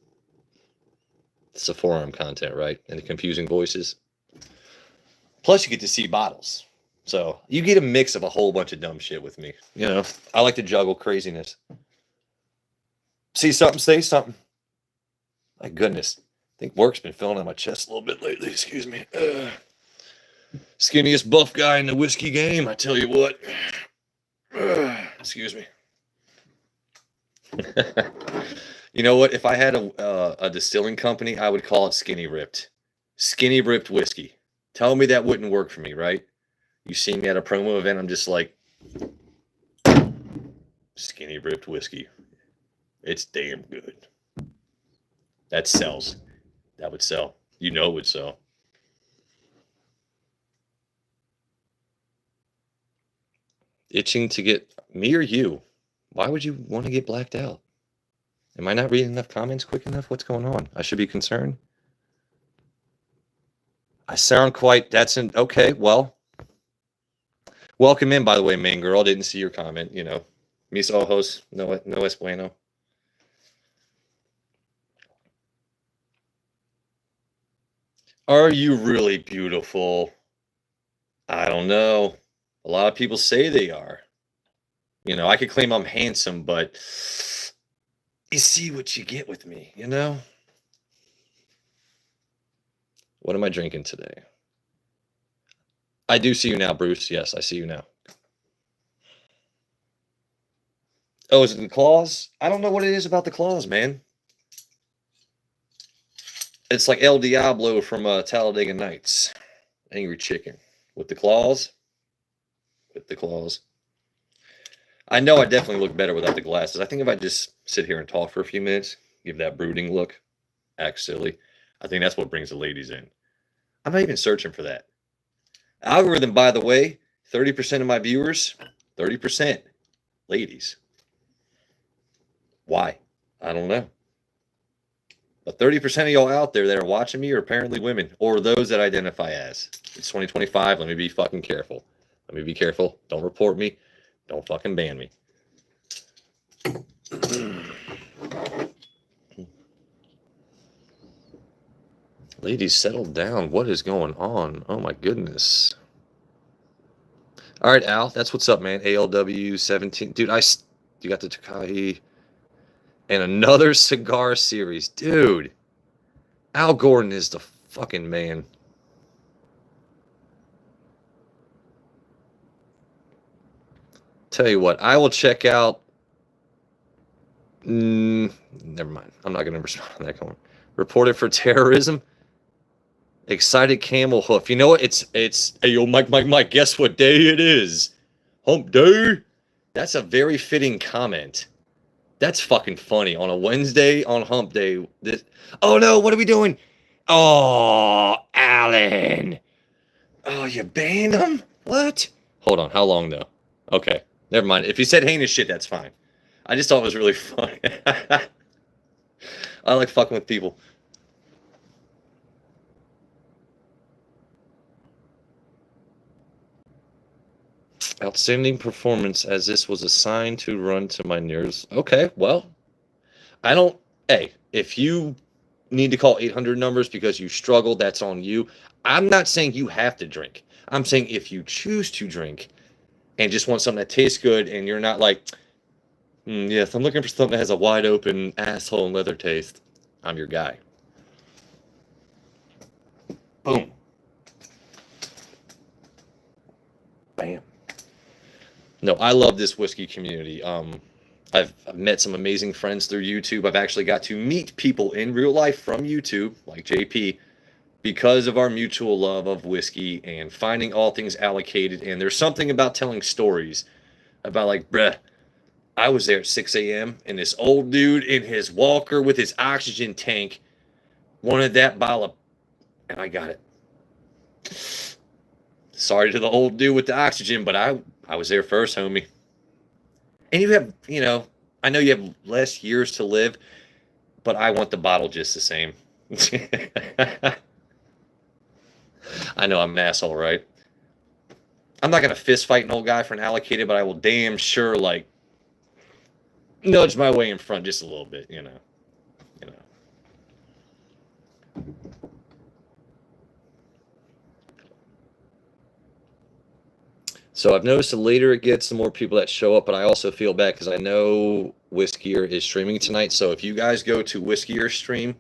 It's the forum content, right? And the confusing voices. Plus, you get to see bottles. So you get a mix of a whole bunch of dumb shit with me. You know, I like to juggle craziness. See something, say something. My goodness. I think work's been filling on my chest a little bit lately. Excuse me. Skinniest buff guy in the whiskey game, I tell you what. Excuse me. You know what? If I had a distilling company, I would call it Skinny Ripped. Skinny Ripped whiskey. Tell me that wouldn't work for me, right? You see me at a promo event, I'm just like, Skinny Ripped whiskey. It's damn good. That sells. That would sell. You know it would sell. Itching to get me or you? Why would you want to get blacked out? Am I not reading enough comments quick enough? What's going on? I should be concerned. I sound quite, okay, well. Welcome in, by the way, main girl. Didn't see your comment, you know. Mis ojos, no es bueno. Are you really beautiful? I don't know. A lot of people say they are. You know, I could claim I'm handsome, but you see what you get with me, you know? What am I drinking today? I do see you now, Bruce. Yes, I see you now. Oh, is it the claws? I don't know what it is about the claws, man. It's like El Diablo from Talladega Nights. Angry chicken. With the claws. With the claws. I know I definitely look better without the glasses. I think if I just sit here and talk for a few minutes, give that brooding look, act silly, I think that's what brings the ladies in. I'm not even searching for that. Algorithm, by the way, 30% of my viewers, 30% ladies. Why? I don't know. But 30% of y'all out there that are watching me are apparently women, or those that identify as. It's 2025. Let me be fucking careful. Let me be careful. Don't report me. Don't fucking ban me. Ladies, settle down. What is going on? Oh my goodness. All right, Al. That's what's up, man. ALW 17. Dude, you got the Takai and another cigar series. Dude. Al Gordon is the fucking man. Tell you what, I will check out. Never mind. I'm not going to respond to that comment. Reported for terrorism. Excited camel hoof. You know what? It's. Hey, yo, Mike. Guess what day it is? Hump day. That's a very fitting comment. That's fucking funny. On a Wednesday on hump day. Oh no! What are we doing? Oh, Alan. Oh, you banned him? What? Hold on. How long though? Okay. Never mind. If you said heinous shit, that's fine. I just thought it was really funny. I like fucking with people. Outstanding performance as this was assigned to run to my nearest. Okay, well, I don't. Hey, if you need to call 800 numbers because you struggle, that's on you. I'm not saying you have to drink. I'm saying if you choose to drink and just want something that tastes good and you're not like, yes, I'm looking for something that has a wide open asshole and leather taste, I'm your guy. Boom. Bam. No, I love this whiskey community. I've met some amazing friends through YouTube. I've actually got to meet people in real life from YouTube, like JP, because of our mutual love of whiskey and finding all things allocated. And there's something about telling stories about like, bruh, I was there at 6 a.m. and this old dude in his walker with his oxygen tank wanted that bottle of, and I got it. Sorry to the old dude with the oxygen, but I was there first, homie. And you have, I know you have less years to live, but I want the bottle just the same. I know I'm an asshole, right? I'm not going to fist fight an old guy for an allocated, but I will damn sure, like, nudge my way in front just a little bit, you know. So I've noticed the later it gets, the more people that show up, but I also feel bad because I know Whiskier is streaming tonight. So if you guys go to Whiskier's stream,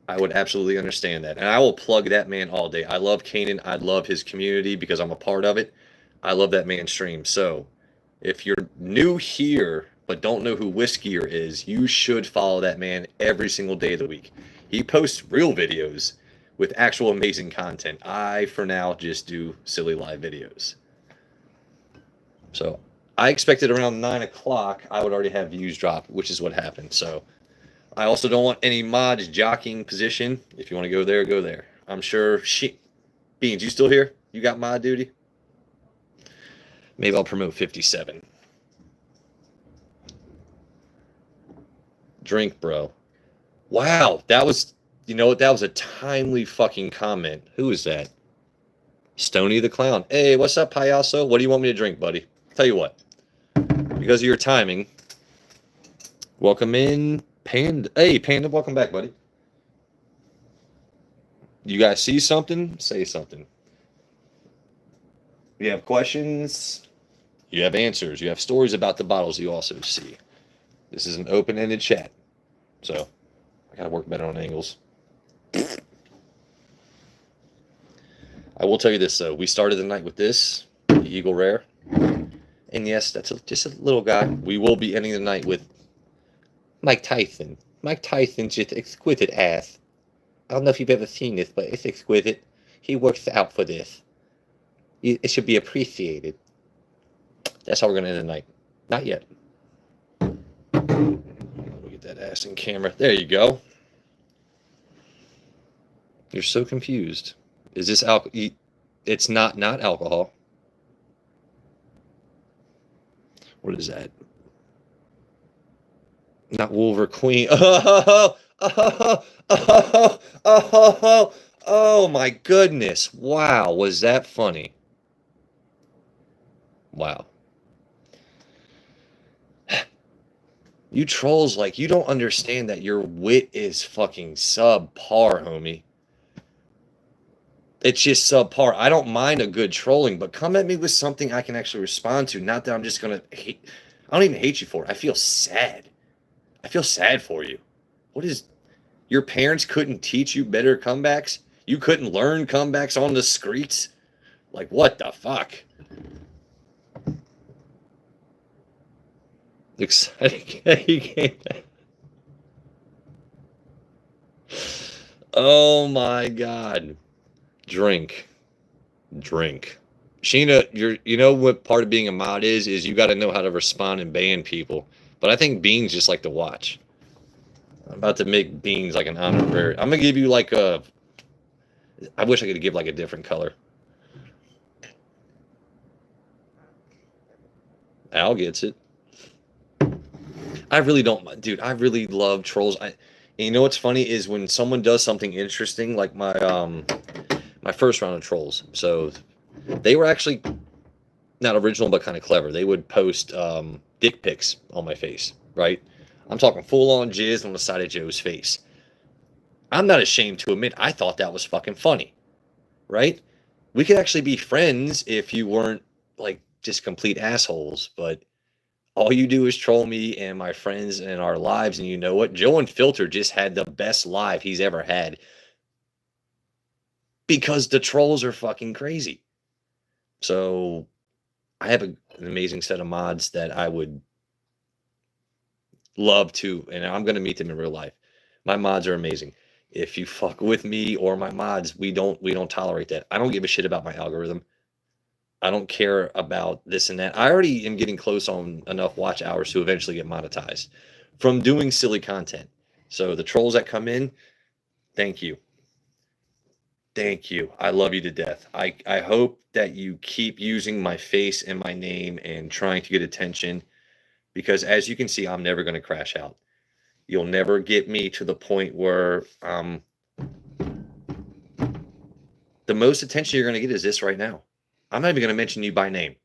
I would absolutely understand that. And I will plug that man all day. I love Kanan. I love his community because I'm a part of it. I love that man's stream. So if you're new here but don't know who Whiskier is, you should follow that man every single day of the week. He posts real videos with actual amazing content. I, for now, just do silly live videos. So I expected around 9 o'clock I would already have views drop, which is what happened. So I also don't want any mods jockeying position. If you want to go there, go there. I'm sure Beans, you still here? You got mod duty? Maybe I'll promote 57. Drink, bro. Wow, that was, that was a timely fucking comment. Who is that? Stony the Clown. Hey, what's up, Payaso? What do you want me to drink, buddy? Tell you what. Because of your timing, welcome in, Panda. Hey, Panda, welcome back, buddy. You guys see something? Say something. You have questions? You have answers. You have stories about the bottles you also see. This is an open-ended chat. So, I gotta work better on angles. I will tell you this, though. We started the night with this, the Eagle Rare. And yes, that's just a little guy. We will be ending the night with Mike Tyson. Mike Tyson's just exquisite ass. I don't know if you've ever seen this, but it's exquisite. He works out for this. It should be appreciated. That's how we're going to end the night. Not yet. We'll get that ass in camera. There you go. You're so confused. Is this alcohol? It's not alcohol. What is that? Not Wolver Queen. Oh my goodness. Wow. Was that funny? Wow. You trolls, like, you don't understand that your wit is fucking subpar, homie. It's just subpar. I don't mind a good trolling, but come at me with something I can actually respond to. Not that I'm just going to hate. I don't even hate you for it. I feel sad. I feel sad for you. What is... Your parents couldn't teach you better comebacks? You couldn't learn comebacks on the streets? Like, what the fuck? Exciting. Oh my god. Drink. Sheena, you know what part of being a mod is you got to know how to respond and ban people. But I think Beans just like to watch. I'm about to make Beans like an honorary. I'm gonna give you like a... I wish I could give like a different color. Al gets it. I really don't, dude. I really love trolls. And you know what's funny is when someone does something interesting, like my first round of trolls. So they were actually not original, but kind of clever. They would post dick pics on my face, right? I'm talking full on jizz on the side of Joe's face. I'm not ashamed to admit I thought that was fucking funny, right? We could actually be friends if you weren't like just complete assholes, but all you do is troll me and my friends and our lives. And you know what? Joe Unfiltered just had the best live he's ever had because the trolls are fucking crazy. So I have an amazing set of mods that I would love to, and I'm going to meet them in real life. My mods are amazing. If you fuck with me or my mods, we don't tolerate that. I don't give a shit about my algorithm. I don't care about this and that. I already am getting close on enough watch hours to eventually get monetized from doing silly content. So the trolls that come in, thank you. Thank you. I love you to death. I hope that you keep using my face and my name and trying to get attention, because as you can see, I'm never going to crash out. You'll never get me to the point where the most attention you're going to get is this right now. I'm not even going to mention you by name.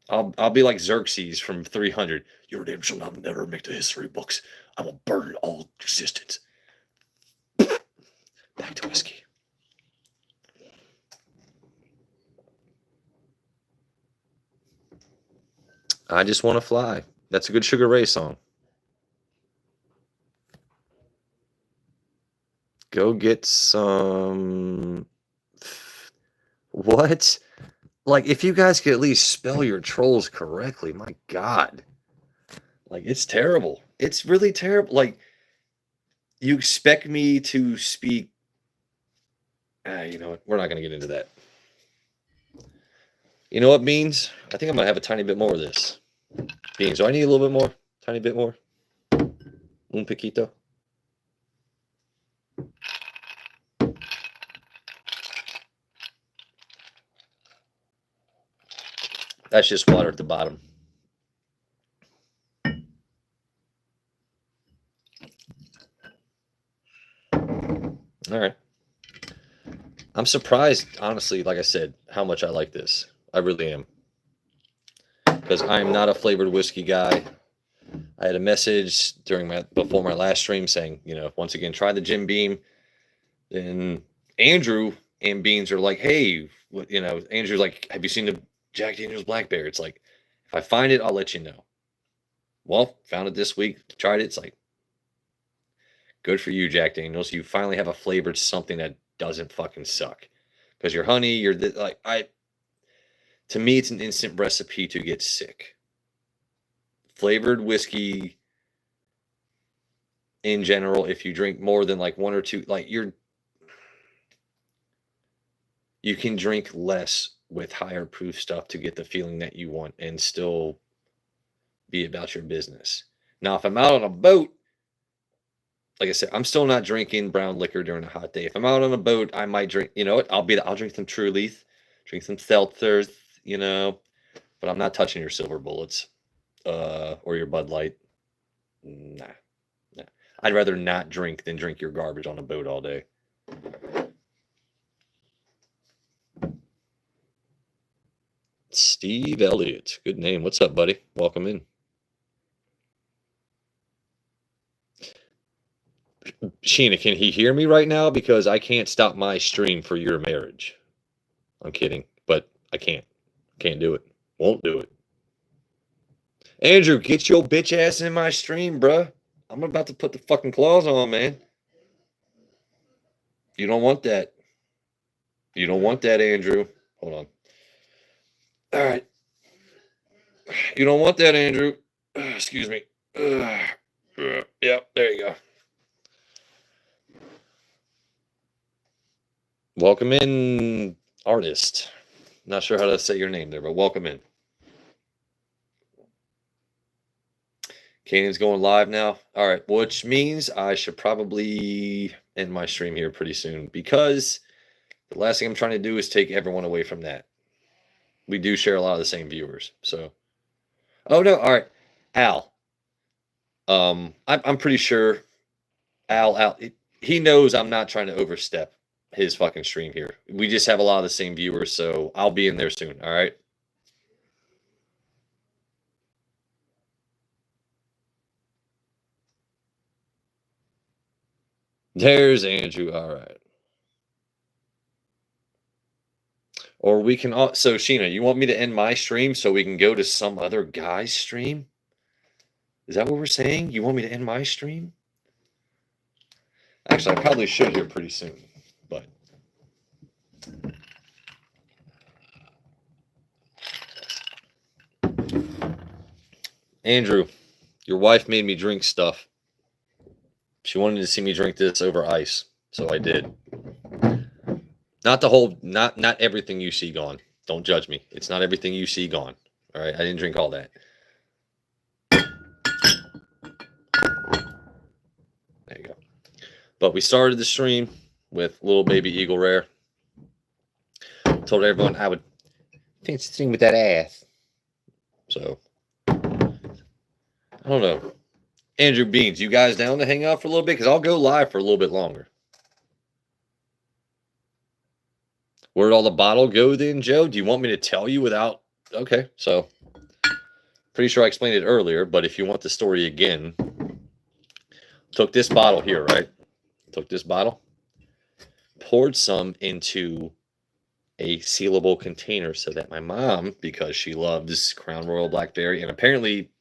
I'll be like Xerxes from 300. Your name shall never make the history books. I will burn all existence. Back to whiskey. I just want to fly. That's a good Sugar Ray song. Go get some... What? Like, if you guys could at least spell your trolls correctly, my God. Like, it's terrible. It's really terrible. Like, you expect me to speak... you know what? We're not going to get into that. You know what, Beans? I think I'm going to have a tiny bit more of this. Beans, do I need a little bit more? Tiny bit more? Un poquito? That's just water at the bottom. All right. I'm surprised, honestly, like I said, how much I like this. I really am. Because I'm not a flavored whiskey guy. I had a message before my last stream saying, you know, once again, try the Jim Beam. Then Andrew and Beans are like, hey, you know, Andrew's like, have you seen the Jack Daniels Blackberry? It's like, if I find it, I'll let you know. Well, found it this week, tried it. It's like, good for you, Jack Daniels. You finally have a flavored something that doesn't fucking suck. because your honey, to me, it's an instant recipe to get sick. Flavored whiskey in general, if you drink more than like one or two, like you can drink less with higher proof stuff to get the feeling that you want and still be about your business. Now, if I'm out on a boat, like I said, I'm still not drinking brown liquor during a hot day. If I'm out on a boat, I might drink, you know what? I'll drink some True Leaf, drink some seltzers, you know, but I'm not touching your Silver Bullets, or your Bud Light. Nah. I'd rather not drink than drink your garbage on a boat all day. Steve Elliott. Good name. What's up, buddy? Welcome in. Sheena, can he hear me right now? Because I can't stop my stream for your marriage. I'm kidding, but I can't. Can't do it. Won't do it. Andrew, get your bitch ass in my stream, bruh. I'm about to put the fucking claws on, man. You don't want that. You don't want that, Andrew. Hold on. All right. You don't want that, Andrew. Excuse me. Yep, there you go. Welcome in, artist. Not sure how to say your name there, but welcome in. Canaan's going live now. All right, which means I should probably end my stream here pretty soon, because the last thing I'm trying to do is take everyone away from that. We do share a lot of the same viewers, so. Oh no! All right, Al. I'm pretty sure Al. He knows I'm not trying to overstep his fucking stream here. We just have a lot of the same viewers, so I'll be in there soon. All right. There's Andrew. All right. Or we can so Sheena, you want me to end my stream so we can go to some other guy's stream? Is that what we're saying? You want me to end my stream? Actually, I probably should here pretty soon, but Andrew, your wife made me drink stuff. She wanted to see me drink this over ice, so I did. Not the whole, not everything you see gone. Don't judge me. It's not everything you see gone. All right, I didn't drink all that. There you go. But we started the stream with Little Baby Eagle Rare. Told everyone I would fancy sing with that ass. So, I don't know. Andrew Beans, you guys down to hang out for a little bit? Because I'll go live for a little bit longer. Where'd all the bottle go then, Joe? Do you want me to tell you without? Okay, so pretty sure I explained it earlier, but if you want the story again, took this bottle here, right? Took this bottle, poured some into a sealable container so that my mom, because she loves Crown Royal Blackberry, and apparently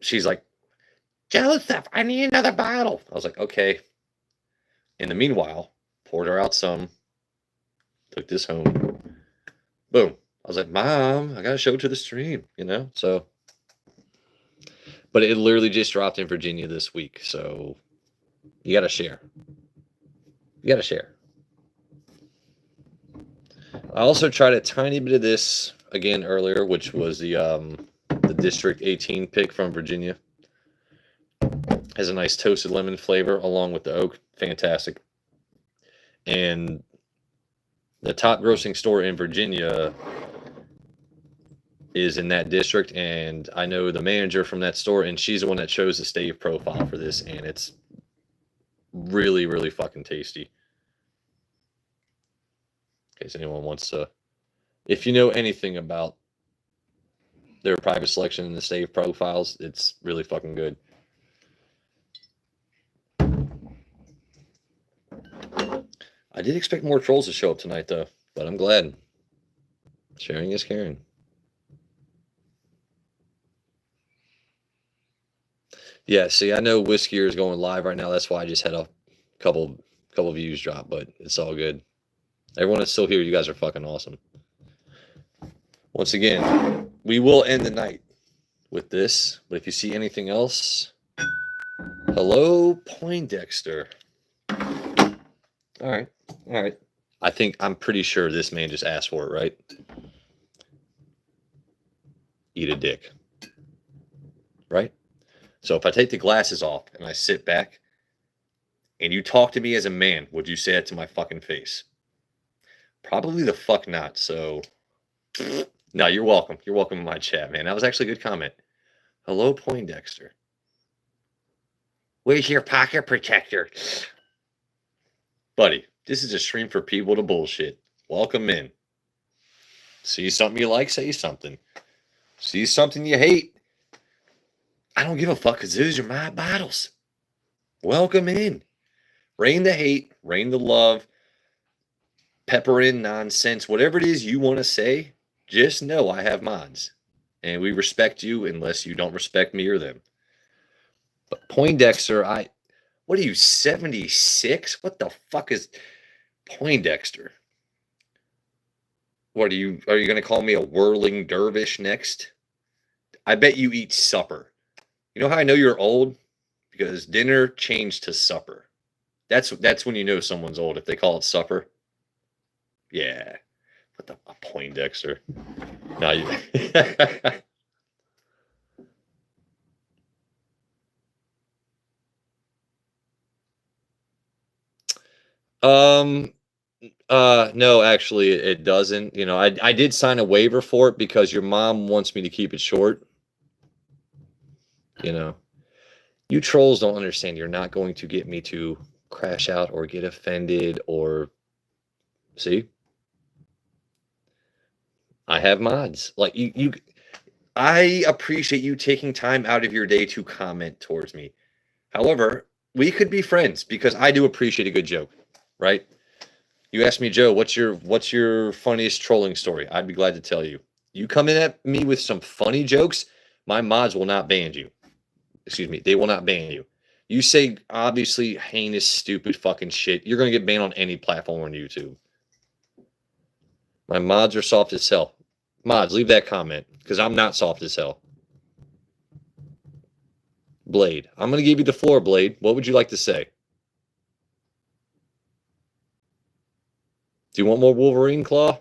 she's like, Joseph, I need another bottle. I was like, okay. In the meanwhile, poured her out some. Took this home. Boom. I was like, Mom, I got to show it to the stream, you know? So, but it literally just dropped in Virginia this week. So you got to share. You got to share. I also tried a tiny bit of this again earlier, which was the District 18 pick from Virginia. Has a nice toasted lemon flavor along with the oak. Fantastic. And the top grossing store in Virginia is in that district, and I know the manager from that store, and she's the one that chose the stave profile for this, and it's really, really fucking tasty. In case anyone wants to, if you know anything about their private selection and the stave profiles, it's really fucking good. I did expect more trolls to show up tonight, though, but I'm glad. Sharing is caring. Yeah, see, I know Whiskey is going live right now. That's why I just had a couple views drop, but it's all good. Everyone that's still here, you guys are fucking awesome. Once again, we will end the night with this, but if you see anything else, hello, Poindexter. All right, all right. I'm pretty sure this man just asked for it, right? Eat a dick. Right? So if I take the glasses off and I sit back and you talk to me as a man, would you say it to my fucking face? Probably the fuck not. So, no, you're welcome. You're welcome in my chat, man. That was actually a good comment. Hello, Poindexter. Where's your pocket protector? Buddy, this is a stream for people to bullshit. Welcome in. See something you like, say something. See something you hate. I don't give a fuck because those are my bottles. Welcome in. Rain the hate, rain the love, pepper in nonsense, whatever it is you want to say, just know I have mods. And we respect you unless you don't respect me or them. But Poindexter, what are you, 76? What the fuck is Poindexter? What are you going to call me a whirling dervish next? I bet you eat supper. You know how I know you're old? Because dinner changed to supper. That's when you know someone's old, if they call it supper. Yeah. What the a Poindexter? No, you. No, actually it doesn't. You know, I did sign a waiver for it because your mom wants me to keep it short. You know. You trolls don't understand. You're not going to get me to crash out or get offended or see. I have mods. Like you I appreciate you taking time out of your day to comment towards me. However, we could be friends because I do appreciate a good joke, right? You ask me, Joe, what's your funniest trolling story? I'd be glad to tell you. You come in at me with some funny jokes, my mods will not ban you. Excuse me, they will not ban you. You say obviously heinous, stupid fucking shit, you're gonna get banned on any platform on YouTube. My mods are soft as hell. Mods, leave that comment because I'm not soft as hell. Blade, I'm gonna give you the floor, Blade. What would you like to say? Do you want more Wolverine Claw?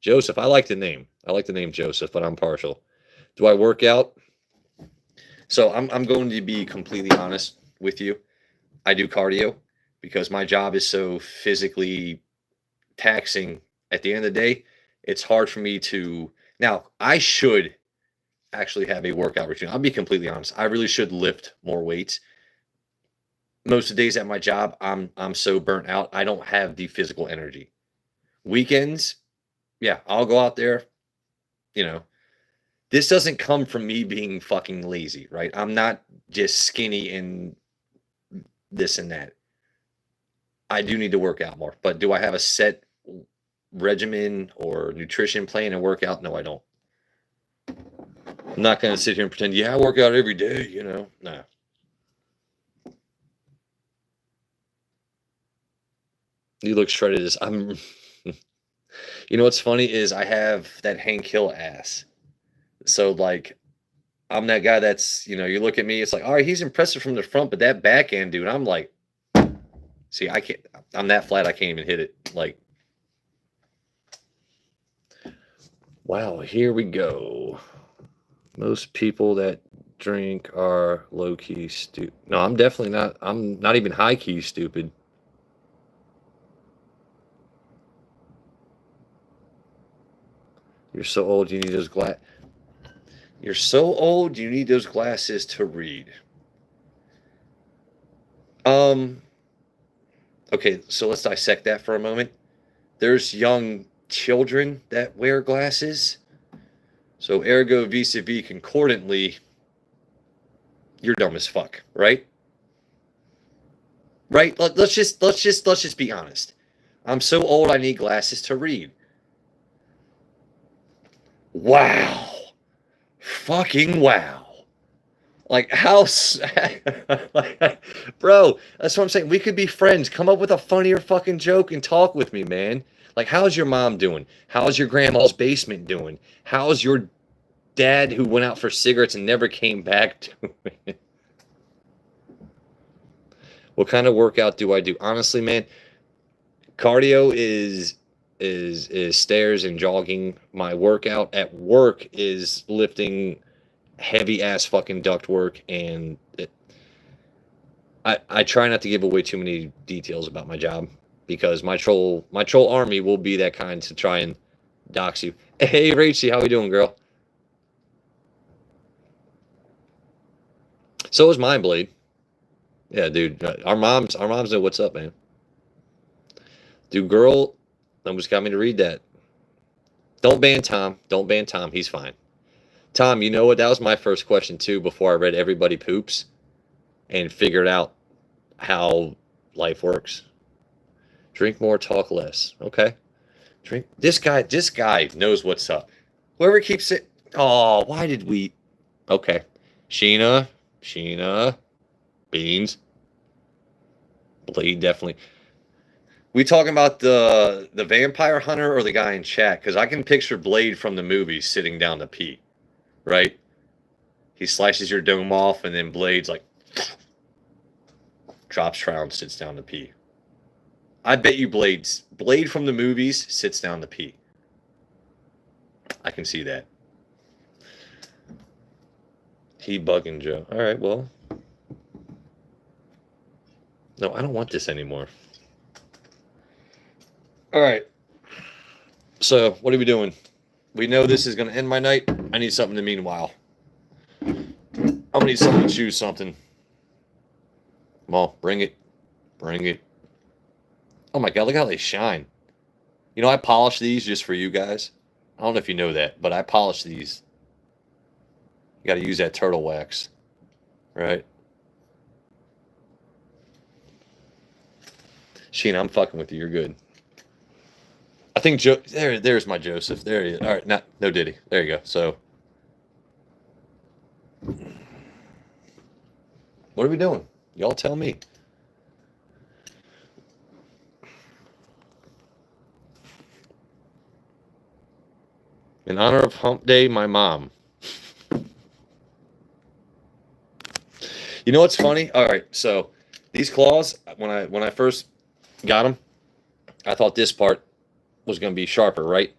Joseph, I like the name. I like the name Joseph, but I'm partial. Do I work out? So I'm going to be completely honest with you. I do cardio because my job is so physically taxing. At the end of the day, it's hard for me to. Now, I should actually have a workout routine. I'll be completely honest. I really should lift more weights. Most of the days at my job, I'm so burnt out. I don't have the physical energy. Weekends, yeah, I'll go out there. You know, this doesn't come from me being fucking lazy, right? I'm not just skinny and this and that. I do need to work out more, but do I have a set regimen or nutrition plan and workout? No, I don't. I'm not going to sit here and pretend, yeah, I work out every day, you know. No. You look shredded as I'm. You know what's funny is I have that Hank Hill ass. So like, I'm that guy that's, you know, you look at me, it's like, all right, he's impressive from the front, but that back end, dude, I'm like, see, I can't. I'm that flat, I can't even hit it. Like, wow, here we go. Most people that drink are low key stupid. No, I'm definitely not. I'm not even high key stupid. You're so old, you need those glasses. You're so old, you need those glasses to read. Okay, so let's dissect that for a moment. There's young children that wear glasses. So ergo vis-a-vis concordantly, you're dumb as fuck, right? Right? Let's just be honest. I'm so old I need glasses to read. Wow. Fucking wow. Like, how, bro, that's what I'm saying. We could be friends. Come up with a funnier fucking joke and talk with me, man. Like, how's your mom doing? How's your grandma's basement doing? How's your dad who went out for cigarettes and never came back doing? What kind of workout do I do? Honestly, man, cardio is stairs and jogging. My workout at work is lifting heavy ass fucking duct work, and I try not to give away too many details about my job because my troll army will be that kind to try and dox you. Hey Rachie, how we doing, girl? So is mine, Blade. Yeah, dude. Our moms know what's up, man. Dude, girl, almost got me to read that. Don't ban Tom. Don't ban Tom. He's fine. Tom, you know what? That was my first question too before I read Everybody Poops and figured out how life works. Drink more, talk less. Okay. Drink. This guy knows what's up. Whoever keeps it. Oh, why did we? Okay. Sheena, Beans, Blade definitely. We talking about the vampire hunter or the guy in chat? Because I can picture Blade from the movie sitting down to pee, right? He slices your dome off, and then Blade's like drops trout and sits down to pee. I bet you Blade from the movies sits down to pee. I can see that. He bugging Joe. All right, well. No, I don't want this anymore. All right. So, what are we doing? We know this is going to end my night. I need something to meanwhile. I'm going to need something to choose something. Come on, bring it. Bring it. Oh my God, look how they shine. You know, I polish these just for you guys. I don't know if you know that, but I polish these. You got to use that turtle wax, right? Sheen, I'm fucking with you. You're good. I think there's my Joseph. There he is. All right, no Diddy. There you go. So, what are we doing? Y'all tell me. In honor of Hump Day, my mom. You know what's funny? All right, so these claws, when I first got them, I thought this part was going to be sharper, right?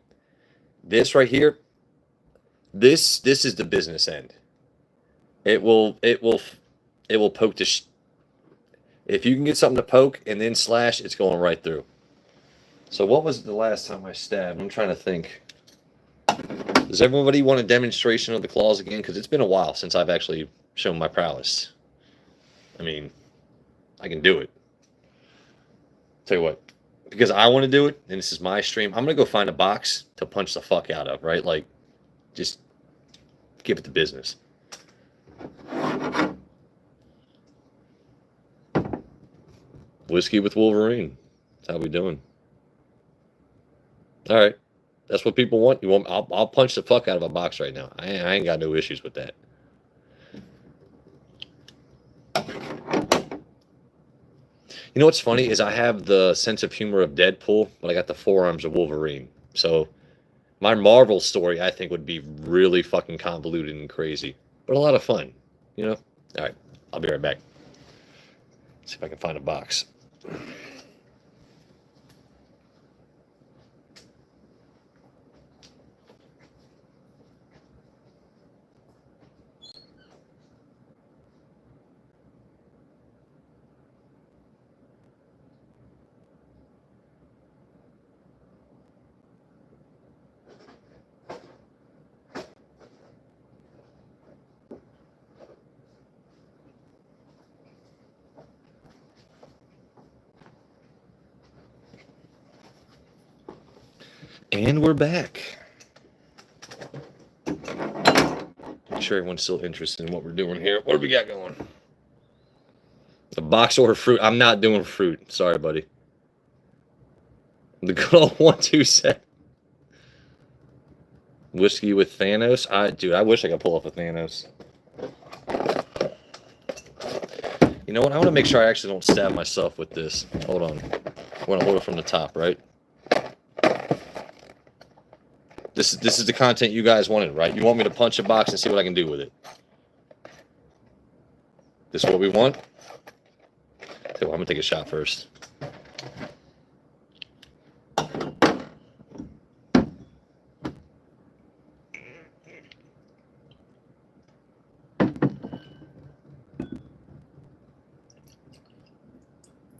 This right here, this is the business end. It will poke the. If you can get something to poke and then slash, it's going right through. So what was the last time I stabbed? I'm trying to think. Does everybody want a demonstration of the claws again? Because it's been a while since I've actually shown my prowess. I mean, I can do it. Tell you what, because I want to do it, and this is my stream, I'm going to go find a box to punch the fuck out of, right? Like, just give it the business. Whiskey with Wolverine. That's how we doing. All right. That's what people want. You want? I'll punch the fuck out of a box right now. I ain't got no issues with that. You know what's funny is I have the sense of humor of Deadpool, but I got the forearms of Wolverine. So my Marvel story, I think, would be really fucking convoluted and crazy, but a lot of fun. You know? All right. I'll be right back. See if I can find a box. And we're back. I'm sure everyone's still interested in what we're doing here. What do we got going? The box order fruit. I'm not doing fruit. Sorry, buddy. The good old 1-2 set. Whiskey with Thanos. Dude, I wish I could pull off a Thanos. You know what? I want to make sure I actually don't stab myself with this. Hold on. I want to hold it from the top, right? This is the content you guys wanted, right? You want me to punch a box and see what I can do with it. This is what we want? So I'm going to take a shot first.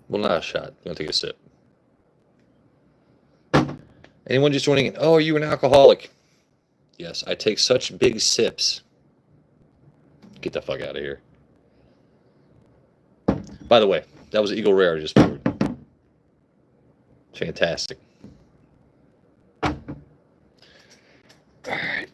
Well, not a shot. I'm going to take a sip. Anyone just joining in? Oh, are you an alcoholic? Yes, I take such big sips. Get the fuck out of here. By the way, that was an Eagle Rare I just poured. Fantastic. All right.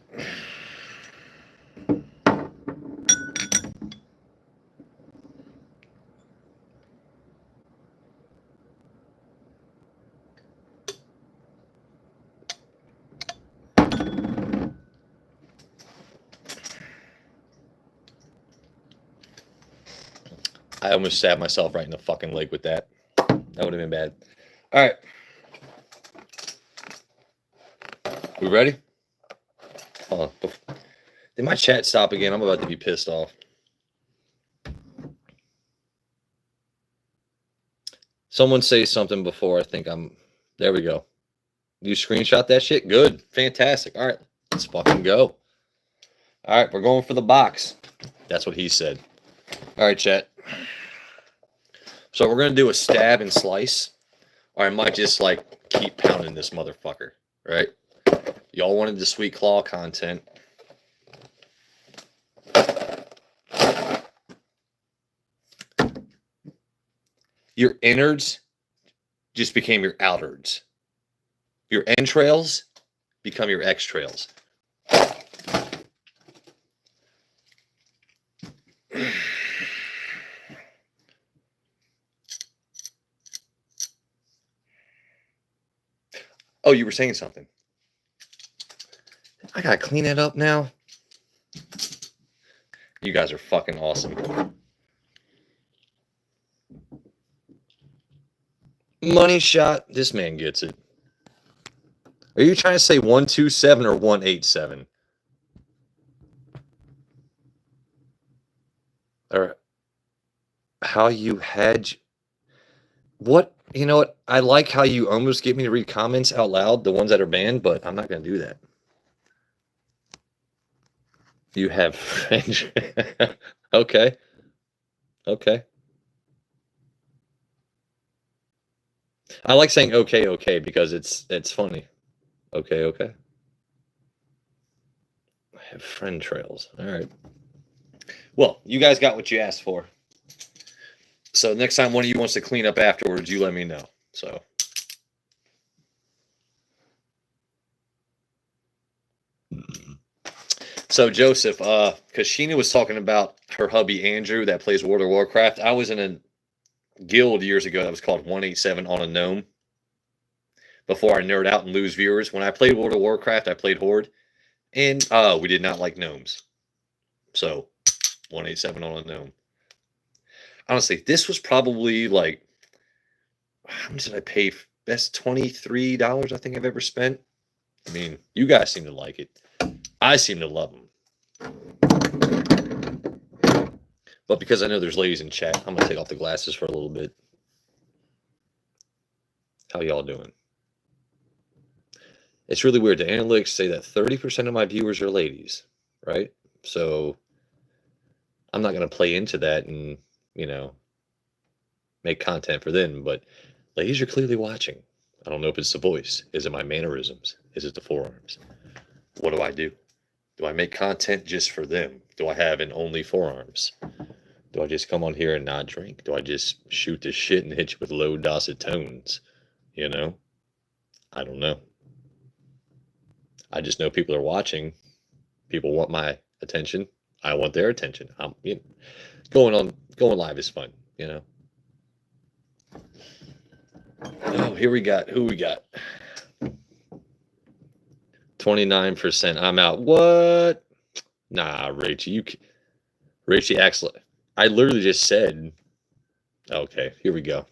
I almost stabbed myself right in the fucking leg with that. That would have been bad. All right. We ready? Hold on. Did my chat stop again? I'm about to be pissed off. Someone say something before I think I'm... There we go. You screenshot that shit? Good. Fantastic. All right. Let's fucking go. All right. We're going for the box. That's what he said. All right, chat. So we're going to do a stab and slice. Or I might just, like, keep pounding this motherfucker. Right? Y'all wanted the sweet claw content. Your innards just became your outards. Your entrails become your extrails. Oh, you were saying something. I gotta clean it up now. You guys are fucking awesome. Money shot. This man gets it. Are you trying to say 127 or 187? Or how you had... What? You know what? I like how you almost get me to read comments out loud, the ones that are banned, but I'm not going to do that. You have French. Okay. Okay. I like saying okay, okay, because it's funny. Okay, okay. I have friend trails. All right. Well, you guys got what you asked for. So next time one of you wants to clean up afterwards, you let me know. So. So Joseph, because Sheena was talking about her hubby Andrew that plays World of Warcraft. I was in a guild years ago that was called 187 on a gnome. Before I nerd out and lose viewers, when I played World of Warcraft, I played Horde, and we did not like gnomes. So 187 on a gnome. Honestly, this was probably like, how much did I pay? Best $23 I think I've ever spent. I mean, you guys seem to like it. I seem to love them. But because I know there's ladies in chat, I'm going to take off the glasses for a little bit. How y'all doing? It's really weird. The analytics say that 30% of my viewers are ladies, right? So I'm not going to play into that and, you know, make content for them. But ladies are clearly watching. I don't know if it's the voice. Is it my mannerisms? Is it the forearms? What do I do? Do I make content just for them? Do I have an only forearms? Do I just come on here and not drink? Do I just shoot this shit and hit you with low dosage tones? You know? I don't know. I just know people are watching. People want my attention. I want their attention. Going live is fun, you know? Oh, here we got. Who we got? 29%. I'm out. What? Nah, Rachie. Rachie acts like... I literally just said Okay, here we go.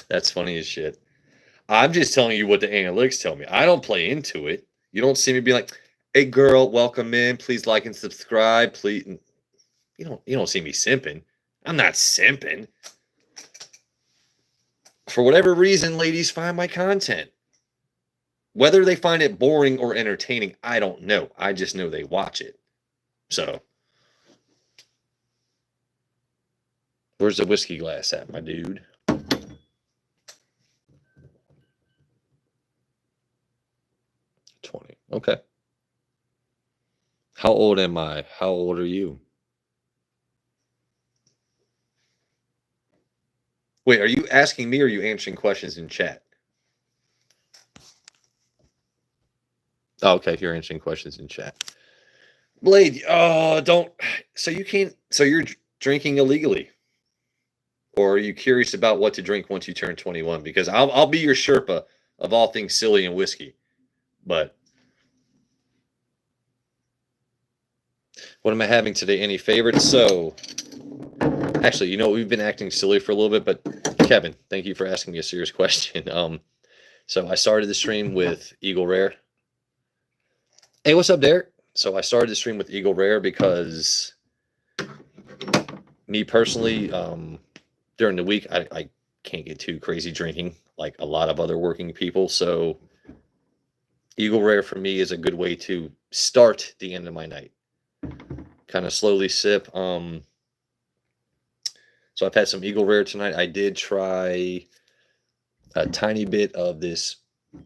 That's funny as shit. I'm just telling you what the analytics tell me. I don't play into it. You don't see me be like, "Hey, girl, welcome in. Please like and subscribe. Please." You don't see me simping. I'm not simping. For whatever reason, ladies find my content. Whether they find it boring or entertaining, I don't know. I just know they watch it. So, where's the whiskey glass at, my dude? 20. Okay. How old am I? How old are you? Wait, are you asking me or are you answering questions in chat? Oh, okay, you're answering questions in chat. Blade, don't. So you can't. So you're drinking illegally, or are you curious about what to drink once you turn 21? Because I'll be your Sherpa of all things silly and whiskey. But what am I having today? Any favorites? So, actually, we've been acting silly for a little bit, but Kevin, thank you for asking me a serious question. So I started the stream with Eagle Rare. Hey, what's up, Derek? So I started the stream with Eagle Rare because me personally, during the week, I can't get too crazy drinking like a lot of other working people. So Eagle Rare for me is a good way to start the end of my night. Kind of slowly sip. So I've had some Eagle Rare tonight. I did try a tiny bit of this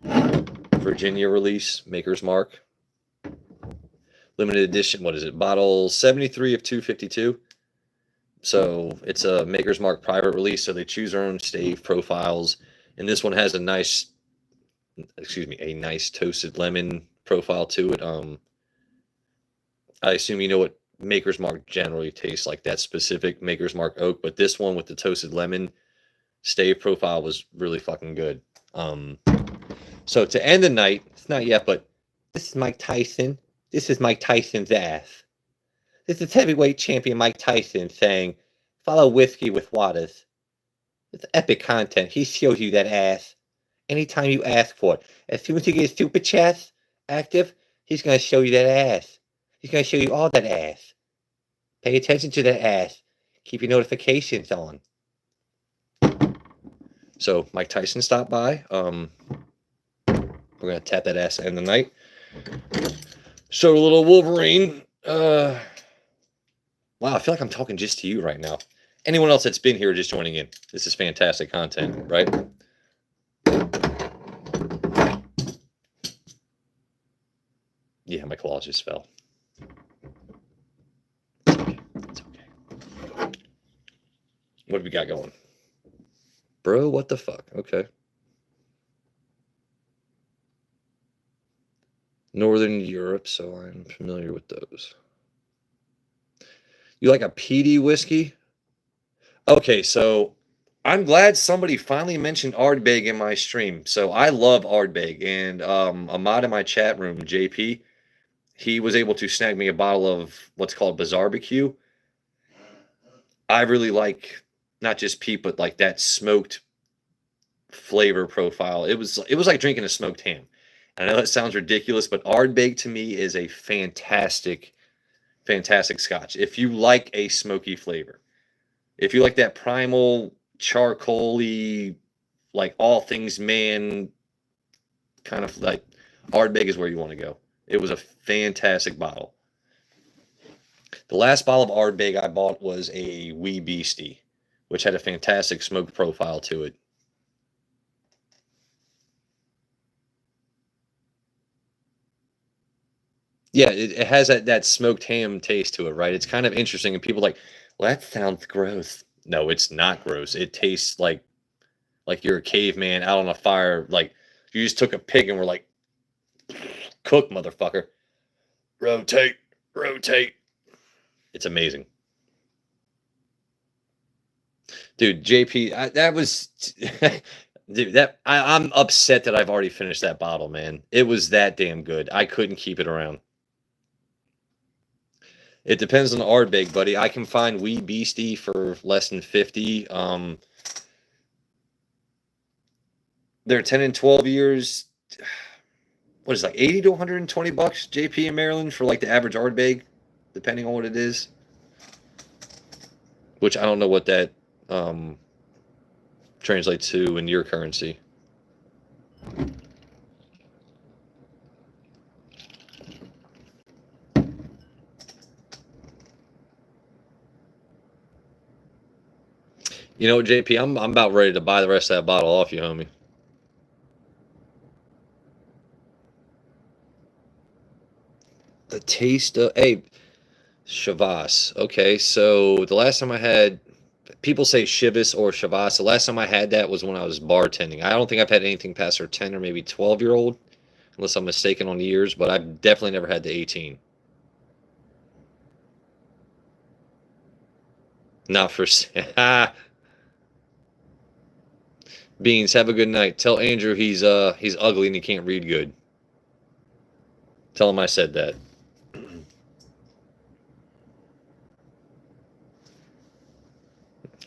Virginia release, Maker's Mark. Limited edition, what is it? Bottle 73 of 252. So it's a Maker's Mark private release. So they choose their own stave profiles. And this one has a nice toasted lemon profile to it. I assume you know what Maker's Mark generally tastes like, that specific Maker's Mark oak, but this one with the toasted lemon stave profile was really fucking good. So to end the night, it's not yet, but this is Mike Tyson. This is Mike Tyson's ass. This is heavyweight champion Mike Tyson saying, "Follow whiskey with waters." It's epic content. He shows you that ass anytime you ask for it. As soon as you get super chat active, he's going to show you that ass. He's going to show you all that ass. Pay attention to that ass. Keep your notifications on. So Mike Tyson stopped by. We're going to tap that ass at the end of the night. Showed a little Wolverine. Wow, I feel like I'm talking just to you right now. Anyone else that's been here just joining in, this is fantastic content, right? Yeah, my claws just fell. It's okay. It's okay. What have we got going? Bro, what the fuck? Okay. Northern Europe, so I'm familiar with those. You like a peaty whiskey? Okay, so I'm glad somebody finally mentioned Ardbeg in my stream. So I love Ardbeg, and a mod in my chat room, JP, he was able to snag me a bottle of what's called Barbecue. I really like not just peat, but like that smoked flavor profile. It was like drinking a smoked ham. I know that sounds ridiculous, but Ardbeg to me is a fantastic Scotch. If you like a smoky flavor, if you like that primal charcoaly, like all things man kind of like, Ardbeg is where you want to go. It was a fantastic bottle. The last bottle of Ardbeg I bought was a Wee Beastie, which had a fantastic smoke profile to it. Yeah, it has that smoked ham taste to it, right? It's kind of interesting, and people are like, well, that sounds gross. No, it's not gross. It tastes like you're a caveman out on a fire. Like you just took a pig and were like, cook, motherfucker. Rotate, rotate. It's amazing. Dude, JP, that was... Dude, I'm upset that I've already finished that bottle, man. It was that damn good. I couldn't keep it around. It depends on the Ardbeg, buddy. I can find Wee Beastie for less than 50. They're 10 and 12 years. What is it, like 80 to 120 bucks, JP in Maryland for like the average Ardbeg, depending on what it is. Which I don't know what that translates to in your currency. You know what, JP? I'm about ready to buy the rest of that bottle off you, homie. The taste of Shavas. Okay, so the last time I had, people say Shivas or Shavas. The last time I had that was when I was bartending. I don't think I've had anything past our 10 or maybe 12-year-old, unless I'm mistaken on the years, but I've definitely never had the 18. Not for Beans, have a good night. Tell Andrew he's ugly and he can't read good. Tell him I said that.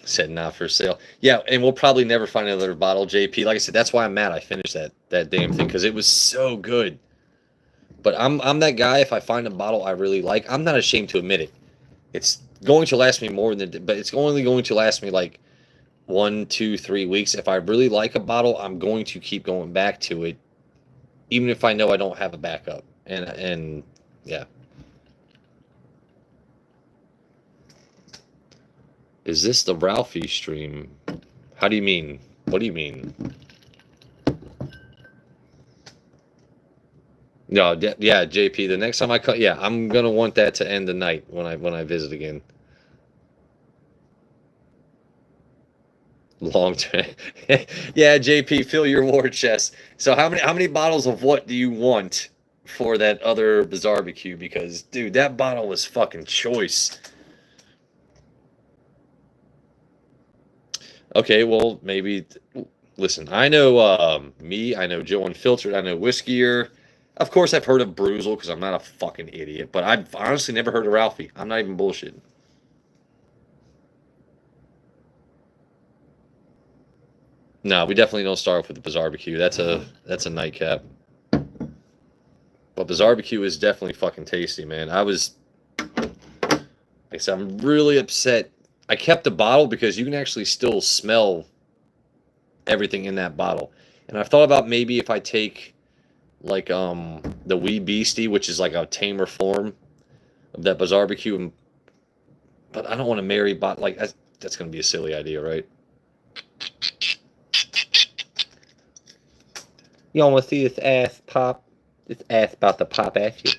Said not for sale. Yeah, and we'll probably never find another bottle, JP. Like I said, that's why I'm mad I finished that damn thing, because it was so good. But I'm that guy, if I find a bottle I really like, I'm not ashamed to admit it. It's going to last me more than, but it's only going to last me like 1, 2, 3 weeks. If I really like a bottle, I'm going to keep going back to it, even if I know I don't have a backup. And yeah. Is this the Ralphie stream? How do you mean? What do you mean? No, yeah, JP. The next time I come, yeah, I'm gonna want that to end the night when I visit again. Long term. Yeah, JP, fill your war chest. So how many bottles of what do you want for that other barbecue? Because dude, that bottle was fucking choice. Okay, well maybe. Listen, I know me. I know Joe Unfiltered. I know Whiskier. Of course, I've heard of Bruzel because I'm not a fucking idiot. But I've honestly never heard of Ralphie. I'm not even bullshitting. No, we definitely don't start off with the barbecue. That's a nightcap. But barbecue is definitely fucking tasty, man. Like I said, I'm really upset. I kept the bottle because you can actually still smell everything in that bottle. And I've thought about maybe if I take like the Wee Beastie, which is like a tamer form of that barbecue, but I don't want to marry like that's gonna be a silly idea, right? You want to see this ass pop? This ass about to pop at you.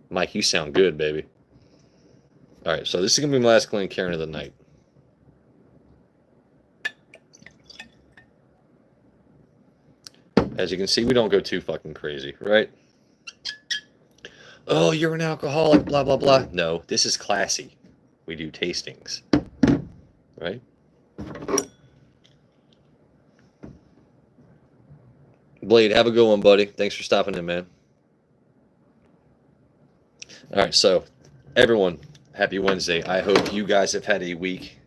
Mike, you sound good, baby. All right, so this is going to be my last clean Karen of the night. As you can see, we don't go too fucking crazy, right? Oh, you're an alcoholic, blah, blah, blah. No, this is classy. We do tastings, right? Blade, have a good one, buddy. Thanks for stopping in, man. All right, so everyone, happy Wednesday. I hope you guys have had a week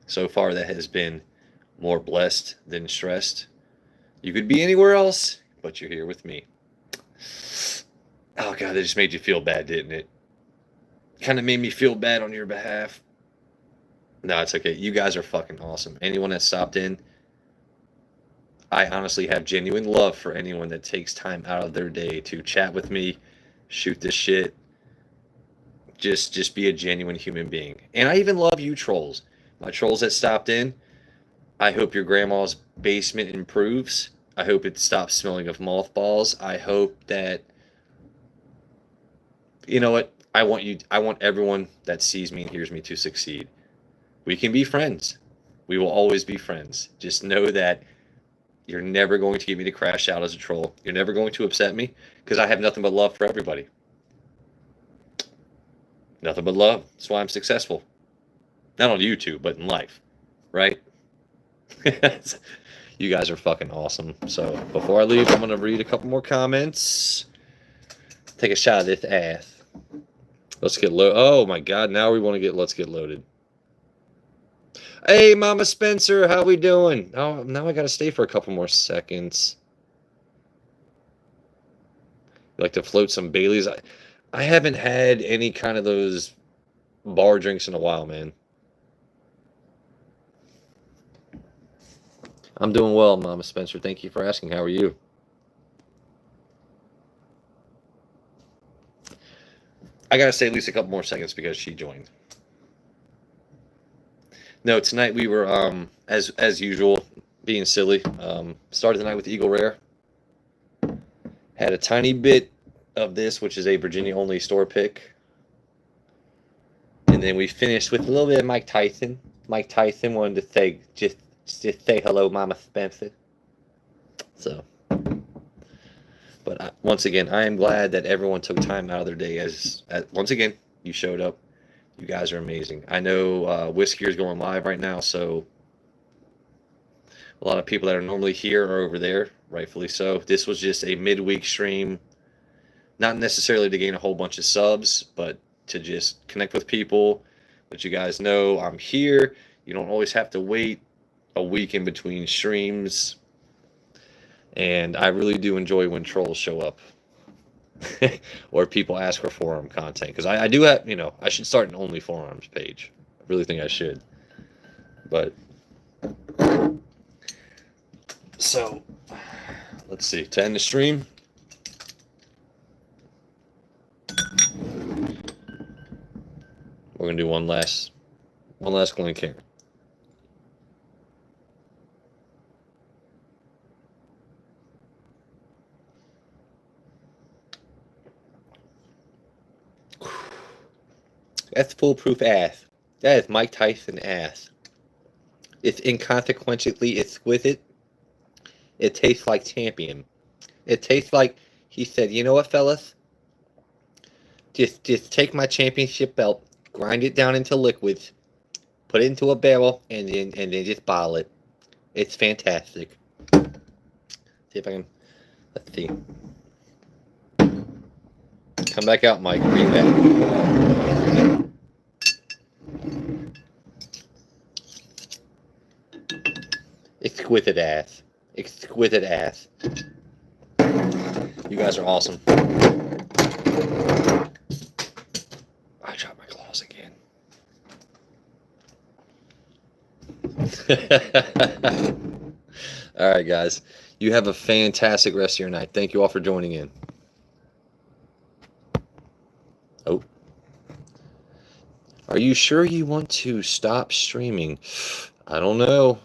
so far that has been more blessed than stressed. You could be anywhere else, but you're here with me. Oh, God, that just made you feel bad, didn't it? Kind of made me feel bad on your behalf. No, it's okay. You guys are fucking awesome. Anyone that stopped in, I honestly have genuine love for anyone that takes time out of their day to chat with me, shoot this shit. Just be a genuine human being. And I even love you trolls. My trolls that stopped in, I hope your grandma's basement improves. I hope it stops smelling of mothballs. I hope that, you know what? I want everyone that sees me and hears me to succeed. We can be friends. We will always be friends. Just know that you're never going to get me to crash out as a troll. You're never going to upset me because I have nothing but love for everybody. Nothing but love. That's why I'm successful. Not on YouTube, but in life. Right? You guys are fucking awesome. So before I leave, I'm going to read a couple more comments. Take a shot of this ass. Let's get low. Oh my God! Now we want to get. Let's get loaded. Hey, Mama Spencer, how we doing? Oh, now I gotta stay for a couple more seconds. You like to float some Baileys? I haven't had any kind of those bar drinks in a while, man. I'm doing well, Mama Spencer. Thank you for asking. How are you? I gotta stay at least a couple more seconds because she joined. No, tonight we were as usual being silly. Started the night with Eagle Rare. Had a tiny bit of this, which is a Virginia only store pick. And then we finished with a little bit of Mike Tyson. Mike Tyson wanted to say just say hello, Mama Spencer. So, but once again, I am glad that everyone took time out of their day. As once again, you showed up. You guys are amazing. I know Whiskey is going live right now, so a lot of people that are normally here are over there, rightfully so. This was just a midweek stream, not necessarily to gain a whole bunch of subs, but to just connect with people. Let you guys know I'm here. You don't always have to wait a week in between streams. And I really do enjoy when trolls show up. Or people ask for forum content. Because I do have, I should start an only forums page. I really think I should. But, so, let's see. To end the stream. We're going to do one last link here. That's foolproof ass. That is Mike Tyson ass. It's inconsequentially exquisite. It tastes like champion. It tastes like he said, you know what, fellas? Just take my championship belt, grind it down into liquids, put it into a barrel, and then just bottle it. It's fantastic. See if I can. Let's see. Come back out, Mike. Bring back. Exquisite ass. Exquisite ass. You guys are awesome. I dropped my claws again. All right, guys. You have a fantastic rest of your night. Thank you all for joining in. Oh. Are you sure you want to stop streaming? I don't know.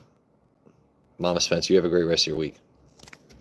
Mama Spence, you have a great rest of your week.